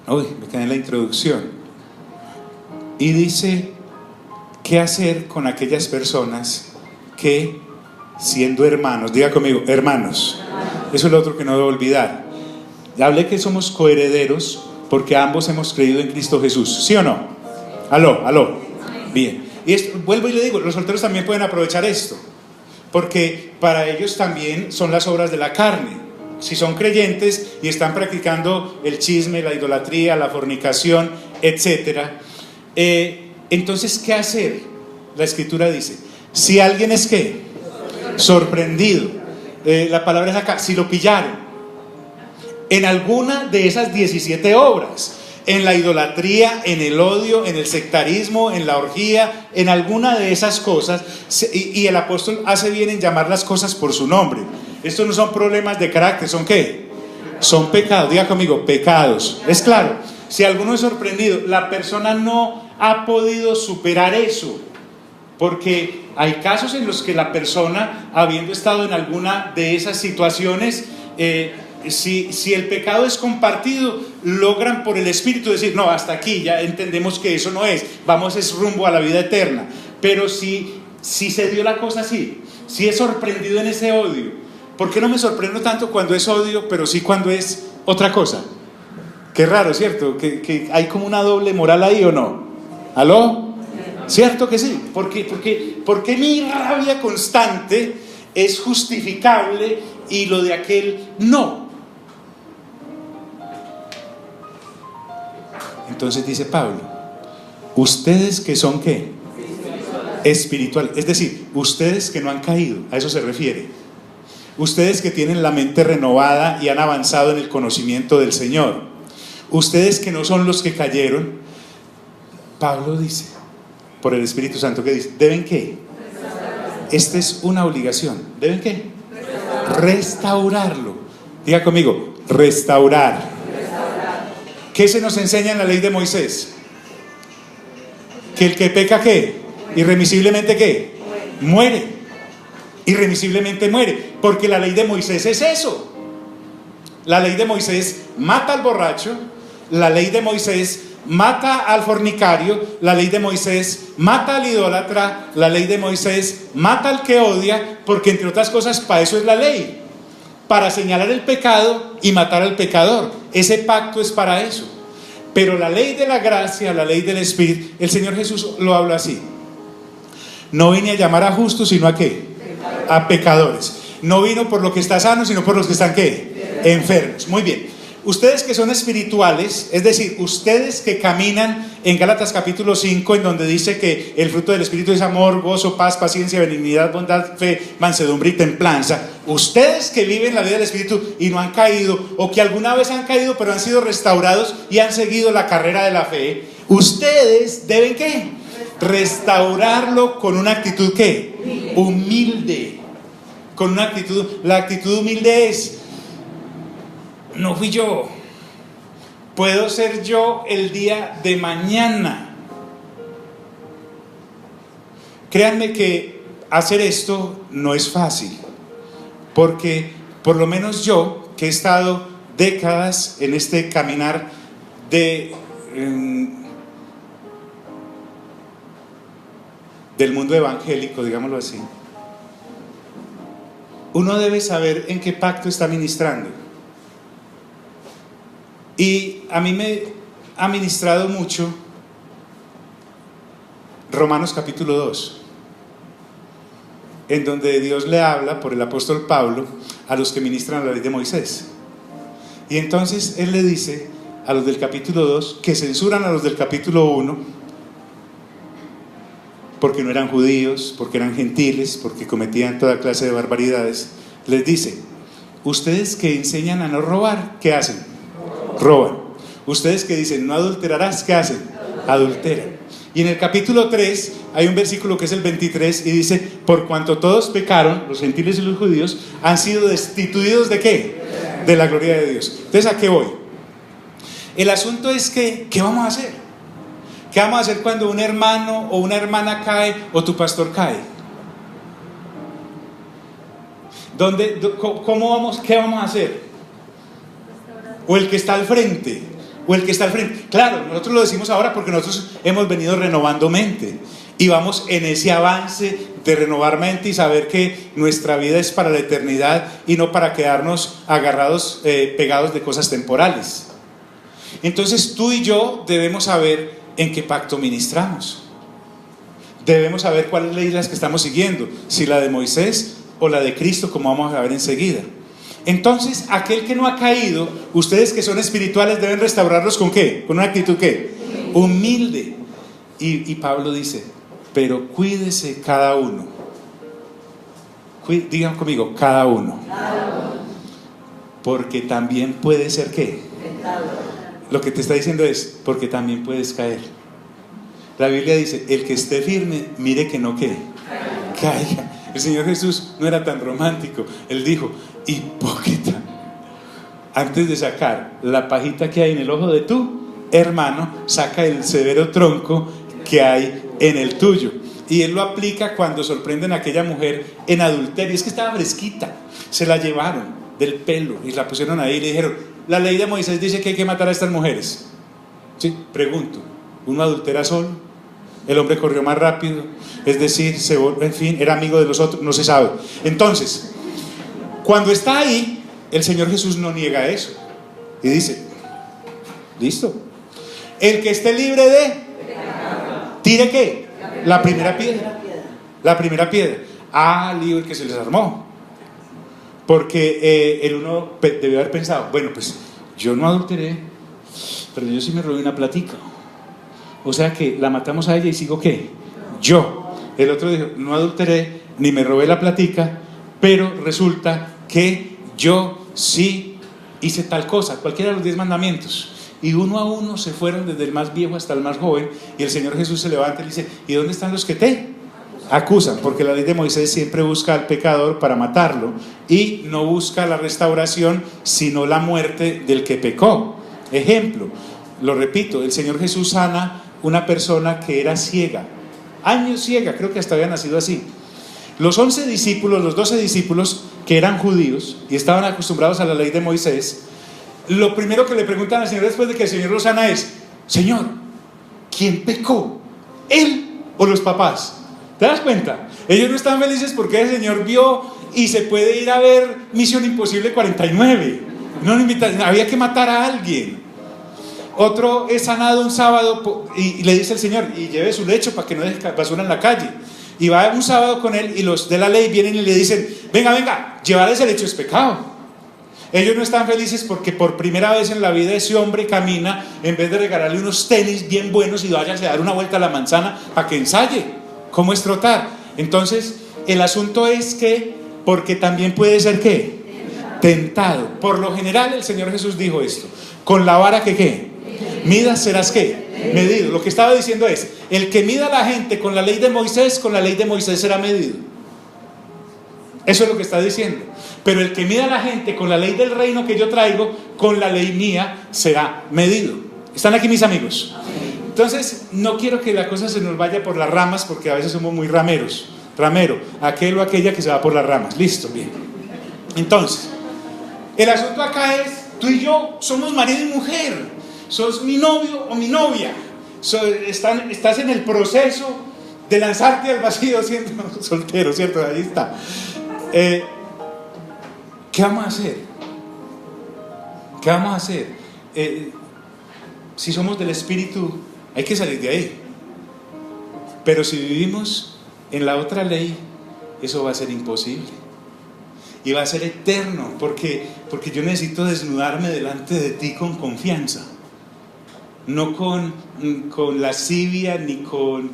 me quedé en la introducción, y dice, ¿qué hacer con aquellas personas que, siendo hermanos, diga conmigo, hermanos, eso es lo otro que no debo olvidar? Ya hablé que somos coherederos porque ambos hemos creído en Cristo Jesús, ¿sí o no? Aló, bien. Y vuelvo y le digo, los solteros también pueden aprovechar esto, porque para ellos también son las obras de la carne. Si son creyentes y están practicando el chisme, la idolatría, la fornicación, etc., entonces, ¿qué hacer? La Escritura dice, si alguien es ¿qué? Sorprendido, la palabra es acá, si lo pillaron en alguna de esas 17 obras, en la idolatría, en el odio, en el sectarismo, en la orgía, en alguna de esas cosas, y el apóstol hace bien en llamar las cosas por su nombre. Estos no son problemas de carácter, ¿son qué? Son pecados, diga conmigo, pecados. Es claro, si alguno es sorprendido, la persona no ha podido superar eso, porque hay casos en los que la persona, habiendo estado en alguna de esas situaciones, si el pecado es compartido, logran por el Espíritu decir, no, hasta aquí, ya entendemos que eso no es, vamos es rumbo a la vida eterna. Pero si se dio la cosa así, si es sorprendido en ese odio, ¿por qué no me sorprendo tanto cuando es odio, pero sí cuando es otra cosa? Qué raro, ¿cierto? Que hay como una doble moral ahí, ¿o no? ¿Aló? ¿Cierto que sí? Porque mi rabia constante es justificable y lo de aquel no. Entonces dice Pablo, ustedes que son ¿qué? Espiritual, es decir, ustedes que no han caído, a eso se refiere. Ustedes que tienen la mente renovada y han avanzado en el conocimiento del Señor. Ustedes que no son los que cayeron. Pablo dice, por el Espíritu Santo, que dice, ¿deben qué? Esta es una obligación. ¿Deben qué? Restaurarlo. Diga conmigo, restaurar. ¿Qué se nos enseña en la ley de Moisés? Que el que peca, ¿qué? Irremisiblemente, ¿qué? Muere. Irremisiblemente muere. Porque la ley de Moisés es eso. La ley de Moisés mata al borracho. La ley de Moisés mata al fornicario. La ley de Moisés mata al idólatra. La ley de Moisés mata al que odia. Porque entre otras cosas, para eso es la ley. Para señalar el pecado y matar al pecador. Ese pacto es para eso. Pero la ley de la gracia, la ley del Espíritu, el Señor Jesús lo habla así: no vine a llamar a justos, sino a ¿qué? A pecadores. No vino por lo que está sano, sino por los que están ¿qué? Enfermos. Muy bien. Ustedes que son espirituales, es decir, ustedes que caminan en Gálatas capítulo 5, en donde dice que el fruto del Espíritu es amor, gozo, paz, paciencia, benignidad, bondad, fe, mansedumbre y templanza. Ustedes que viven la vida del Espíritu y no han caído, o que alguna vez han caído pero han sido restaurados y han seguido la carrera de la fe, ustedes deben ¿qué? Restaurarlo con una actitud ¿qué? Humilde. Con una actitud, la actitud humilde es: no fui yo, puedo ser yo el día de mañana. Créanme que hacer esto no es fácil, porque por lo menos yo, que he estado décadas en este caminar del mundo evangélico, digámoslo así, uno debe saber en qué pacto está ministrando. Y a mí me ha ministrado mucho Romanos capítulo 2, en donde Dios le habla por el apóstol Pablo a los que ministran la ley de Moisés. Y entonces él le dice a los del capítulo 2, que censuran a los del capítulo 1, porque no eran judíos, porque eran gentiles, porque cometían toda clase de barbaridades, les dice: ustedes que enseñan a no robar, ¿qué hacen? Roban. Ustedes que dicen no adulterarás, ¿qué hacen? Adulteran. Y en el capítulo 3 hay un versículo que es el 23 y dice: por cuanto todos pecaron, los gentiles y los judíos, han sido destituidos ¿de qué? De la gloria de Dios. Entonces, ¿a qué voy? El asunto es que, ¿qué vamos a hacer? ¿Qué vamos a hacer cuando un hermano o una hermana cae o tu pastor cae? ¿Qué vamos a hacer? O el que está al frente, Claro, nosotros lo decimos ahora porque nosotros hemos venido renovando mente y vamos en ese avance de renovar mente y saber que nuestra vida es para la eternidad y no para quedarnos agarrados, pegados de cosas temporales. Entonces tú y yo debemos saber en qué pacto ministramos. Debemos saber cuál es la ley las que estamos siguiendo, si la de Moisés o la de Cristo, como vamos a ver enseguida. Entonces, aquel que no ha caído, ustedes que son espirituales deben restaurarlos ¿con qué? ¿Con una actitud qué? Humilde. Y Pablo dice: pero cuídese cada uno. Digan conmigo, cada uno. Porque también puede ser ¿qué? Lo que te está diciendo es: porque también puedes caer. La Biblia dice: el que esté firme, mire que no ¿qué? Caiga. El Señor Jesús no era tan romántico. Él dijo: hipócrita, antes de sacar la pajita que hay en el ojo de tu hermano, saca el severo tronco que hay en el tuyo. Y él lo aplica cuando sorprenden a aquella mujer en adulterio. Es que estaba fresquita, se la llevaron del pelo y la pusieron ahí y le dijeron: la ley de Moisés dice que hay que matar a estas mujeres. ¿Sí? Pregunto, ¿uno adultera solo? El hombre corrió más rápido, es decir, en fin, era amigo de los otros, no se sabe. Entonces, cuando está ahí, el Señor Jesús no niega eso y dice: listo, el que esté libre de, tire ¿qué? La primera piedra. La primera piedra. Lío el que se les armó, porque el uno debió haber pensado: bueno, pues yo no adulteré, pero yo sí me robé una platica. O sea que la matamos a ella y sigo ¿qué? Yo. El otro dijo: no adulteré ni me robé la platica, pero resulta que yo sí hice tal cosa, cualquiera de los 10 mandamientos. Y uno a uno se fueron, desde el más viejo hasta el más joven. Y el Señor Jesús se levanta y le dice: ¿y dónde están los que te acusan? Porque la ley de Moisés siempre busca al pecador para matarlo y no busca la restauración, sino la muerte del que pecó. Ejemplo: Lo repito, el Señor Jesús sana una persona que era ciega, años ciega, creo que hasta había nacido así. Los 11 discípulos, los 12 discípulos que eran judíos y estaban acostumbrados a la ley de Moisés, lo primero que le preguntan al Señor después de que el Señor los sana es: Señor, ¿quién pecó? ¿Él o los papás? ¿Te das cuenta? Ellos no están felices porque el Señor vio y se puede ir a ver Misión Imposible 49. No había que matar a alguien. Otro es sanado un sábado y le dice el Señor: y lleve su lecho para que no deje basura en la calle. Y va un sábado con él y los de la ley vienen y le dicen: venga, llevar ese lecho es pecado. Ellos no están felices porque por primera vez en la vida ese hombre camina, en vez de regalarle unos tenis bien buenos y váyase a dar una vuelta a la manzana para que ensaye cómo es trotar. Entonces el asunto es que, porque también puede ser ¿qué? Tentado. Por lo general el Señor Jesús dijo esto: con la vara que ¿qué? Midas serás ¿qué? Medido. Lo que estaba diciendo es: el que mida a la gente con la ley de Moisés, con la ley de Moisés será medido. Eso es lo que está diciendo. Pero el que mida a la gente con la ley del reino que yo traigo, con la ley mía será medido. ¿Están aquí mis amigos? Entonces no quiero que la cosa se nos vaya por las ramas, porque a veces somos muy rameros. Ramero, aquel o aquella que se va por las ramas. Listo, bien. Entonces el asunto acá es: tú y yo somos marido y mujer. Sos mi novio o mi novia. Estás en el proceso de lanzarte al vacío siendo soltero, ¿cierto? Ahí está. ¿Qué vamos a hacer? ¿Qué vamos a hacer? Si somos del Espíritu, hay que salir de ahí. Pero si vivimos en la otra ley, eso va a ser imposible. Y va a ser eterno, porque yo necesito desnudarme delante de ti con confianza. No con lascivia ni con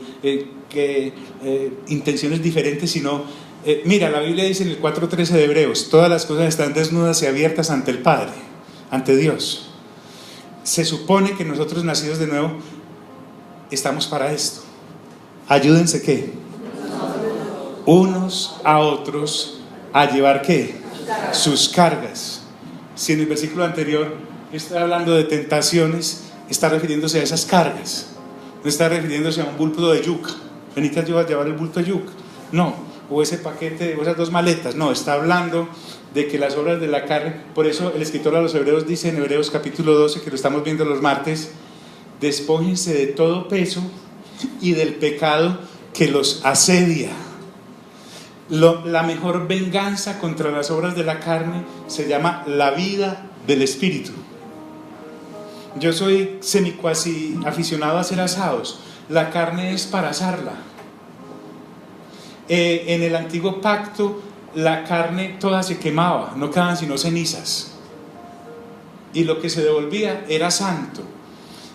intenciones diferentes, sino mira, la Biblia dice en el 4:13 de Hebreos: todas las cosas están desnudas y abiertas ante el Padre, ante Dios. Se supone que nosotros, nacidos de nuevo, estamos para esto. Ayúdense ¿qué? Unos a otros a llevar ¿qué? Sus cargas. Si en el versículo anterior está hablando de tentaciones, está refiriéndose a esas cargas, no está refiriéndose a un bulto de yuca. Venite a llevar el bulto de yuca, no, o ese paquete, o esas 2 maletas, no, está hablando de que las obras de la carne. Por eso el escritor a los Hebreos dice en Hebreos capítulo 12, que lo estamos viendo los martes: despójense de todo peso y del pecado que los asedia. La mejor venganza contra las obras de la carne se llama la vida del Espíritu. Yo soy semicuasi aficionado a hacer asados. La carne es para asarla. En el antiguo pacto la carne toda se quemaba, no quedaban sino cenizas, y lo que se devolvía era santo.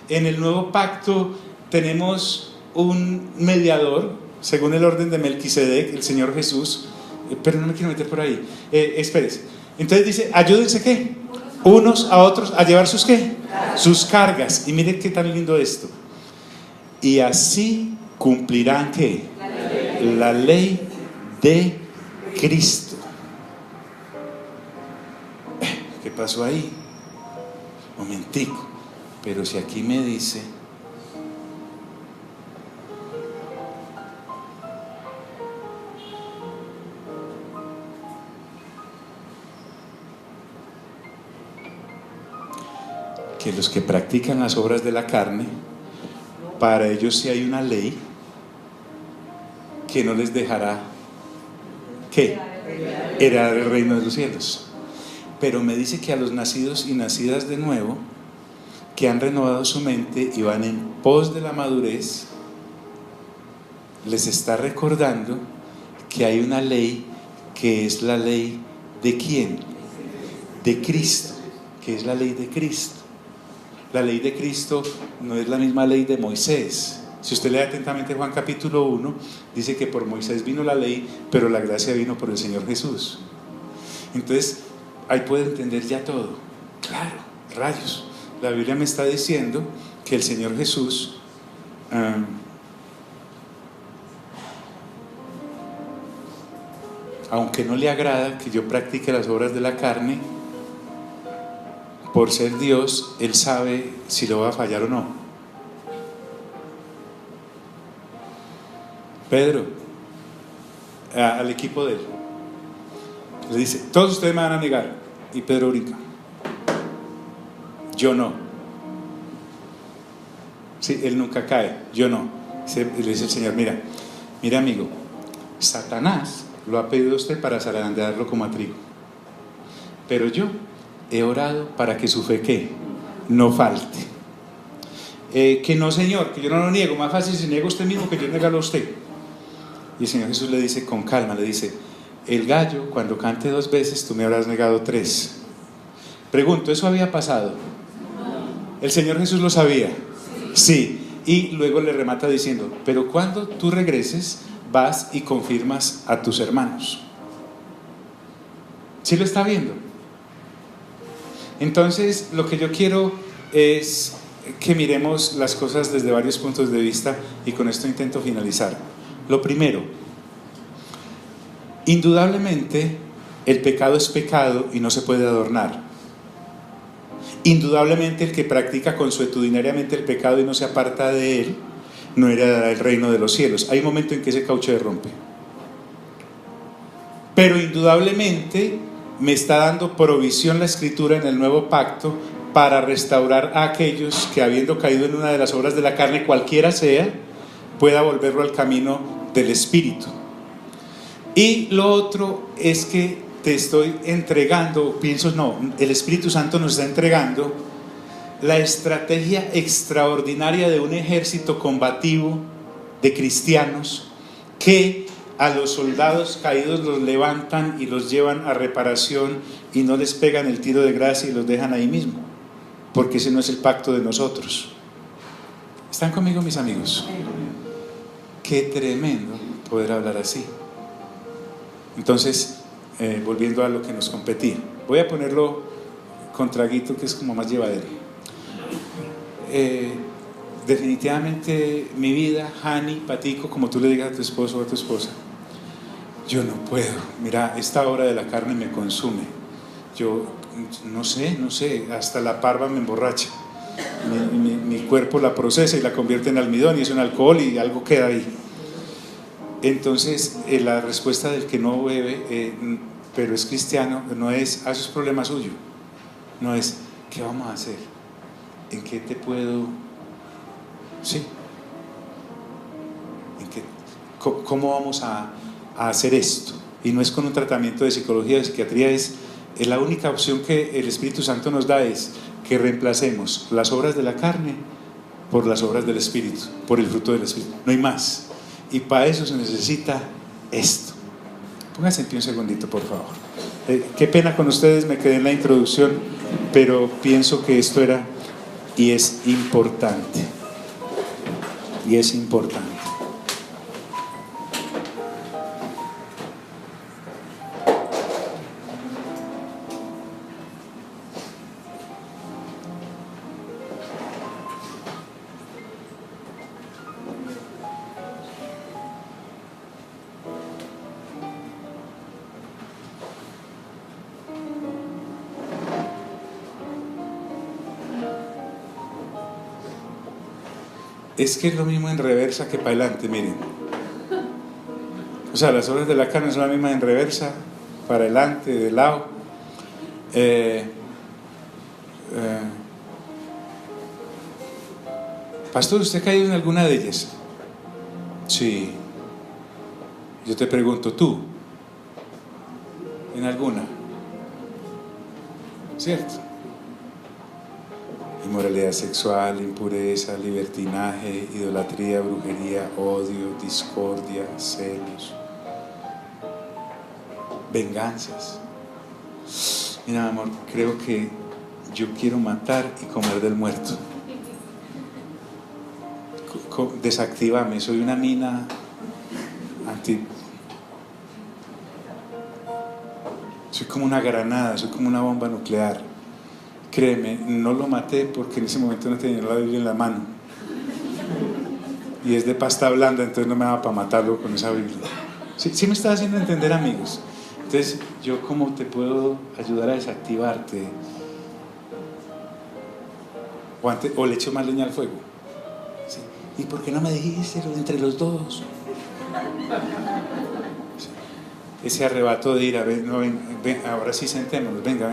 En el nuevo pacto tenemos un mediador según el orden de Melquisedec, el Señor Jesús. Pero no me quiero meter por ahí. Espérese. Entonces dice: ayúdense ¿qué? Unos a otros a llevar sus ¿qué? Sus cargas. Y miren qué tan lindo esto: y así cumplirán ¿qué? La ley de Cristo. ¿Qué pasó ahí? Momentico. Pero si aquí me dice que los que practican las obras de la carne, para ellos sí hay una ley que no les dejará ¿qué? Heredar el reino de los cielos. Pero me dice que a los nacidos y nacidas de nuevo, que han renovado su mente y van en pos de la madurez, les está recordando que hay una ley que es la ley ¿de quién? De Cristo, que es la ley de Cristo. La ley de Cristo no es la misma ley de Moisés. Si usted lee atentamente Juan capítulo 1, dice que por Moisés vino la ley, pero la gracia vino por el Señor Jesús. Entonces ahí puede entender ya todo. Claro, rayos, la Biblia me está diciendo que el Señor Jesús aunque no le agrada que yo practique las obras de la carne, por ser Dios, Él sabe si lo va a fallar o no. Pedro, al equipo de él, le dice: todos ustedes me van a negar. Y Pedro brinca: yo no. Sí, él nunca cae, yo no. Le dice el Señor: mira amigo, Satanás lo ha pedido a usted para zarandearlo como a trigo, pero yo he orado para que su fe, ¿qué?, no falte. Que no, Señor, que yo no lo niego. Más fácil si niega usted mismo que yo negarlo a usted. Y el Señor Jesús le dice con calma, le dice: el gallo cuando cante 2 veces, tú me habrás negado 3. Pregunto, ¿eso había pasado? ¿El Señor Jesús lo sabía? Sí. Y luego le remata diciendo: pero cuando tú regreses, vas y confirmas a tus hermanos. ¿Sí lo está viendo? Entonces, lo que yo quiero es que miremos las cosas desde varios puntos de vista, y con esto intento finalizar. Lo primero, indudablemente el pecado es pecado y no se puede adornar. Indudablemente el que practica consuetudinariamente el pecado y no se aparta de él, no heredará el reino de los cielos. Hay un momento en que ese caucho se rompe. Pero indudablemente me está dando provisión la Escritura en el nuevo pacto para restaurar a aquellos que, habiendo caído en una de las obras de la carne, cualquiera sea, pueda volverlo al camino del Espíritu. Y lo otro es que te estoy entregando, el Espíritu Santo nos está entregando la estrategia extraordinaria de un ejército combativo de cristianos que a los soldados caídos los levantan y los llevan a reparación y no les pegan el tiro de gracia y los dejan ahí mismo, porque ese no es el pacto de nosotros. ¿Están conmigo, mis amigos? Qué tremendo poder hablar así. Entonces, volviendo a lo que nos competía, voy a ponerlo con traguito, que es como más llevadero. Definitivamente mi vida, Hani, Patico, como tú le digas a tu esposo o a tu esposa, yo no puedo. Mira, esta obra de la carne me consume. Yo no sé, hasta la parva me emborracha. Mi cuerpo la procesa y la convierte en almidón, y es un alcohol y algo queda ahí. Entonces, la respuesta del que no bebe, pero es cristiano, no es: eso es problema suyo. No es: ¿qué vamos a hacer? ¿En qué te puedo? Sí. ¿Cómo vamos a hacer esto? Y no es con un tratamiento de psicología, de psiquiatría, es la única opción que el Espíritu Santo nos da, es que reemplacemos las obras de la carne por las obras del Espíritu, por el fruto del Espíritu. No hay más. Y para eso se necesita esto. Pónganse en pie un segundito, por favor. Qué pena con ustedes, me quedé en la introducción, pero pienso que esto era y es importante. Y es importante. Es que es lo mismo en reversa que para adelante, miren. O sea, las obras de la carne son las mismas en reversa, para adelante, de lado. Pastor, ¿usted ha caído en alguna de ellas? Sí. Yo te pregunto, ¿tú? ¿En alguna? ¿Cierto? Inmoralidad sexual, impureza, libertinaje, idolatría, brujería, odio, discordia, celos, venganzas. Mira, amor, creo que yo quiero matar y comer del muerto. Desactívame, soy una mina soy como una granada, soy como una bomba nuclear. Créeme, no lo maté porque en ese momento no tenía la Biblia en la mano, y es de pasta blanda, entonces no me daba para matarlo con esa Biblia. ¿Sí me estás haciendo entender, amigos? Entonces, ¿yo cómo te puedo ayudar a desactivarte? o le echo más leña al fuego. ¿Sí? ¿Y por qué no me dijiste entre los dos? ¿Sí? Ese arrebato de ira, ven, ahora sí sentémonos, venga,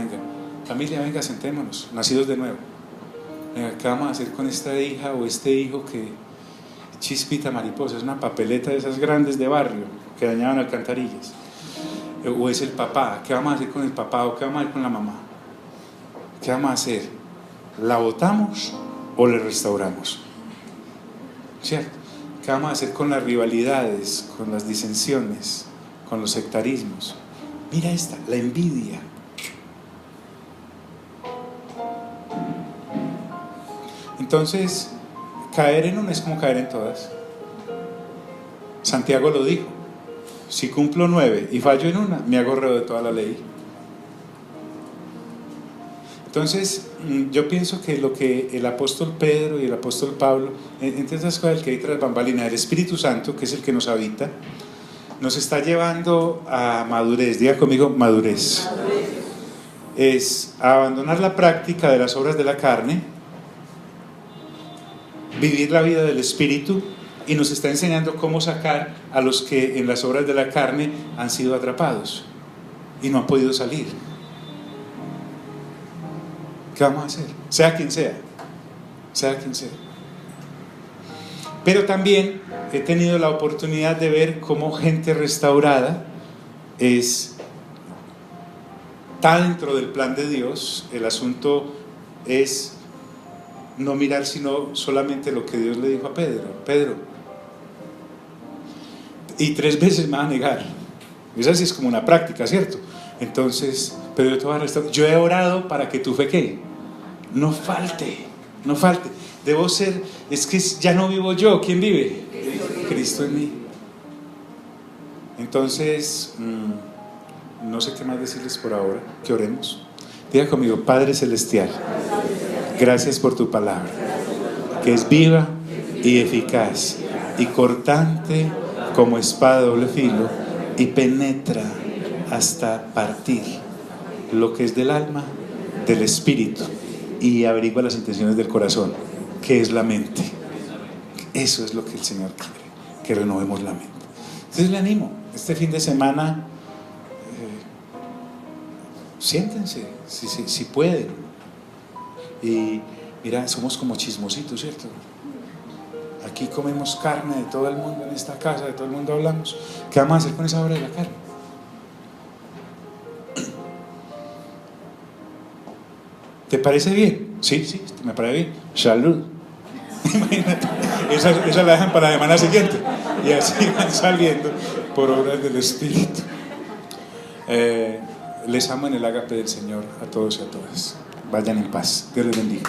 familia, venga, sentémonos, nacidos de nuevo. Venga, ¿qué vamos a hacer con esta hija o este hijo que chispita mariposa? Es una papeleta de esas grandes de barrio que dañaban alcantarillas. O es el papá, ¿qué vamos a hacer con el papá o qué vamos a hacer con la mamá? ¿Qué vamos a hacer? ¿La botamos o le restauramos? ¿Cierto? ¿Qué vamos a hacer con las rivalidades, con las disensiones, con los sectarismos? Mira esta, la envidia. Entonces, caer en una es como caer en todas. Santiago lo dijo: si cumplo 9 y fallo en una, me hago reo de toda la ley. Entonces, yo pienso que lo que el apóstol Pedro y el apóstol Pablo, entre esas cosas que hay tras bambalinas, el Espíritu Santo, que es el que nos habita, nos está llevando a madurez. Diga conmigo, madurez. Es abandonar la práctica de las obras de la carne, vivir la vida del Espíritu, y nos está enseñando cómo sacar a los que en las obras de la carne han sido atrapados y no han podido salir. ¿Qué vamos a hacer? Sea quien sea, sea quien sea. Pero también he tenido la oportunidad de ver cómo gente restaurada está dentro del plan de Dios. El asunto es no mirar sino solamente lo que Dios le dijo a Pedro: Pedro, y 3 veces me va a negar. Esa sí es como una práctica, ¿cierto? Entonces, Pedro, te va a restaurar. Yo he orado para que tu fe, ¿qué? No falte, no falte. Debo ser, es que ya no vivo yo, ¿quién vive? Cristo en mí. Entonces, no sé qué más decirles por ahora, que oremos. Diga conmigo: Padre Celestial, gracias por tu palabra, que es viva y eficaz y cortante como espada de doble filo, y penetra hasta partir lo que es del alma, del espíritu, y averigua las intenciones del corazón, que es la mente. Eso es lo que el Señor quiere, que renovemos la mente. Entonces le animo, este fin de semana, siéntense, si pueden. Y mira, somos como chismositos, ¿cierto? Aquí comemos carne de todo el mundo en esta casa, de todo el mundo hablamos. ¿Qué vamos a hacer con esa obra de la carne? ¿Te parece bien? Sí, me parece bien. Salud. Imagínate, esa la dejan para la semana siguiente. Y así van saliendo por obras del Espíritu. Les amo en el ágape del Señor a todos y a todas. Vayan en paz. Dios les bendiga.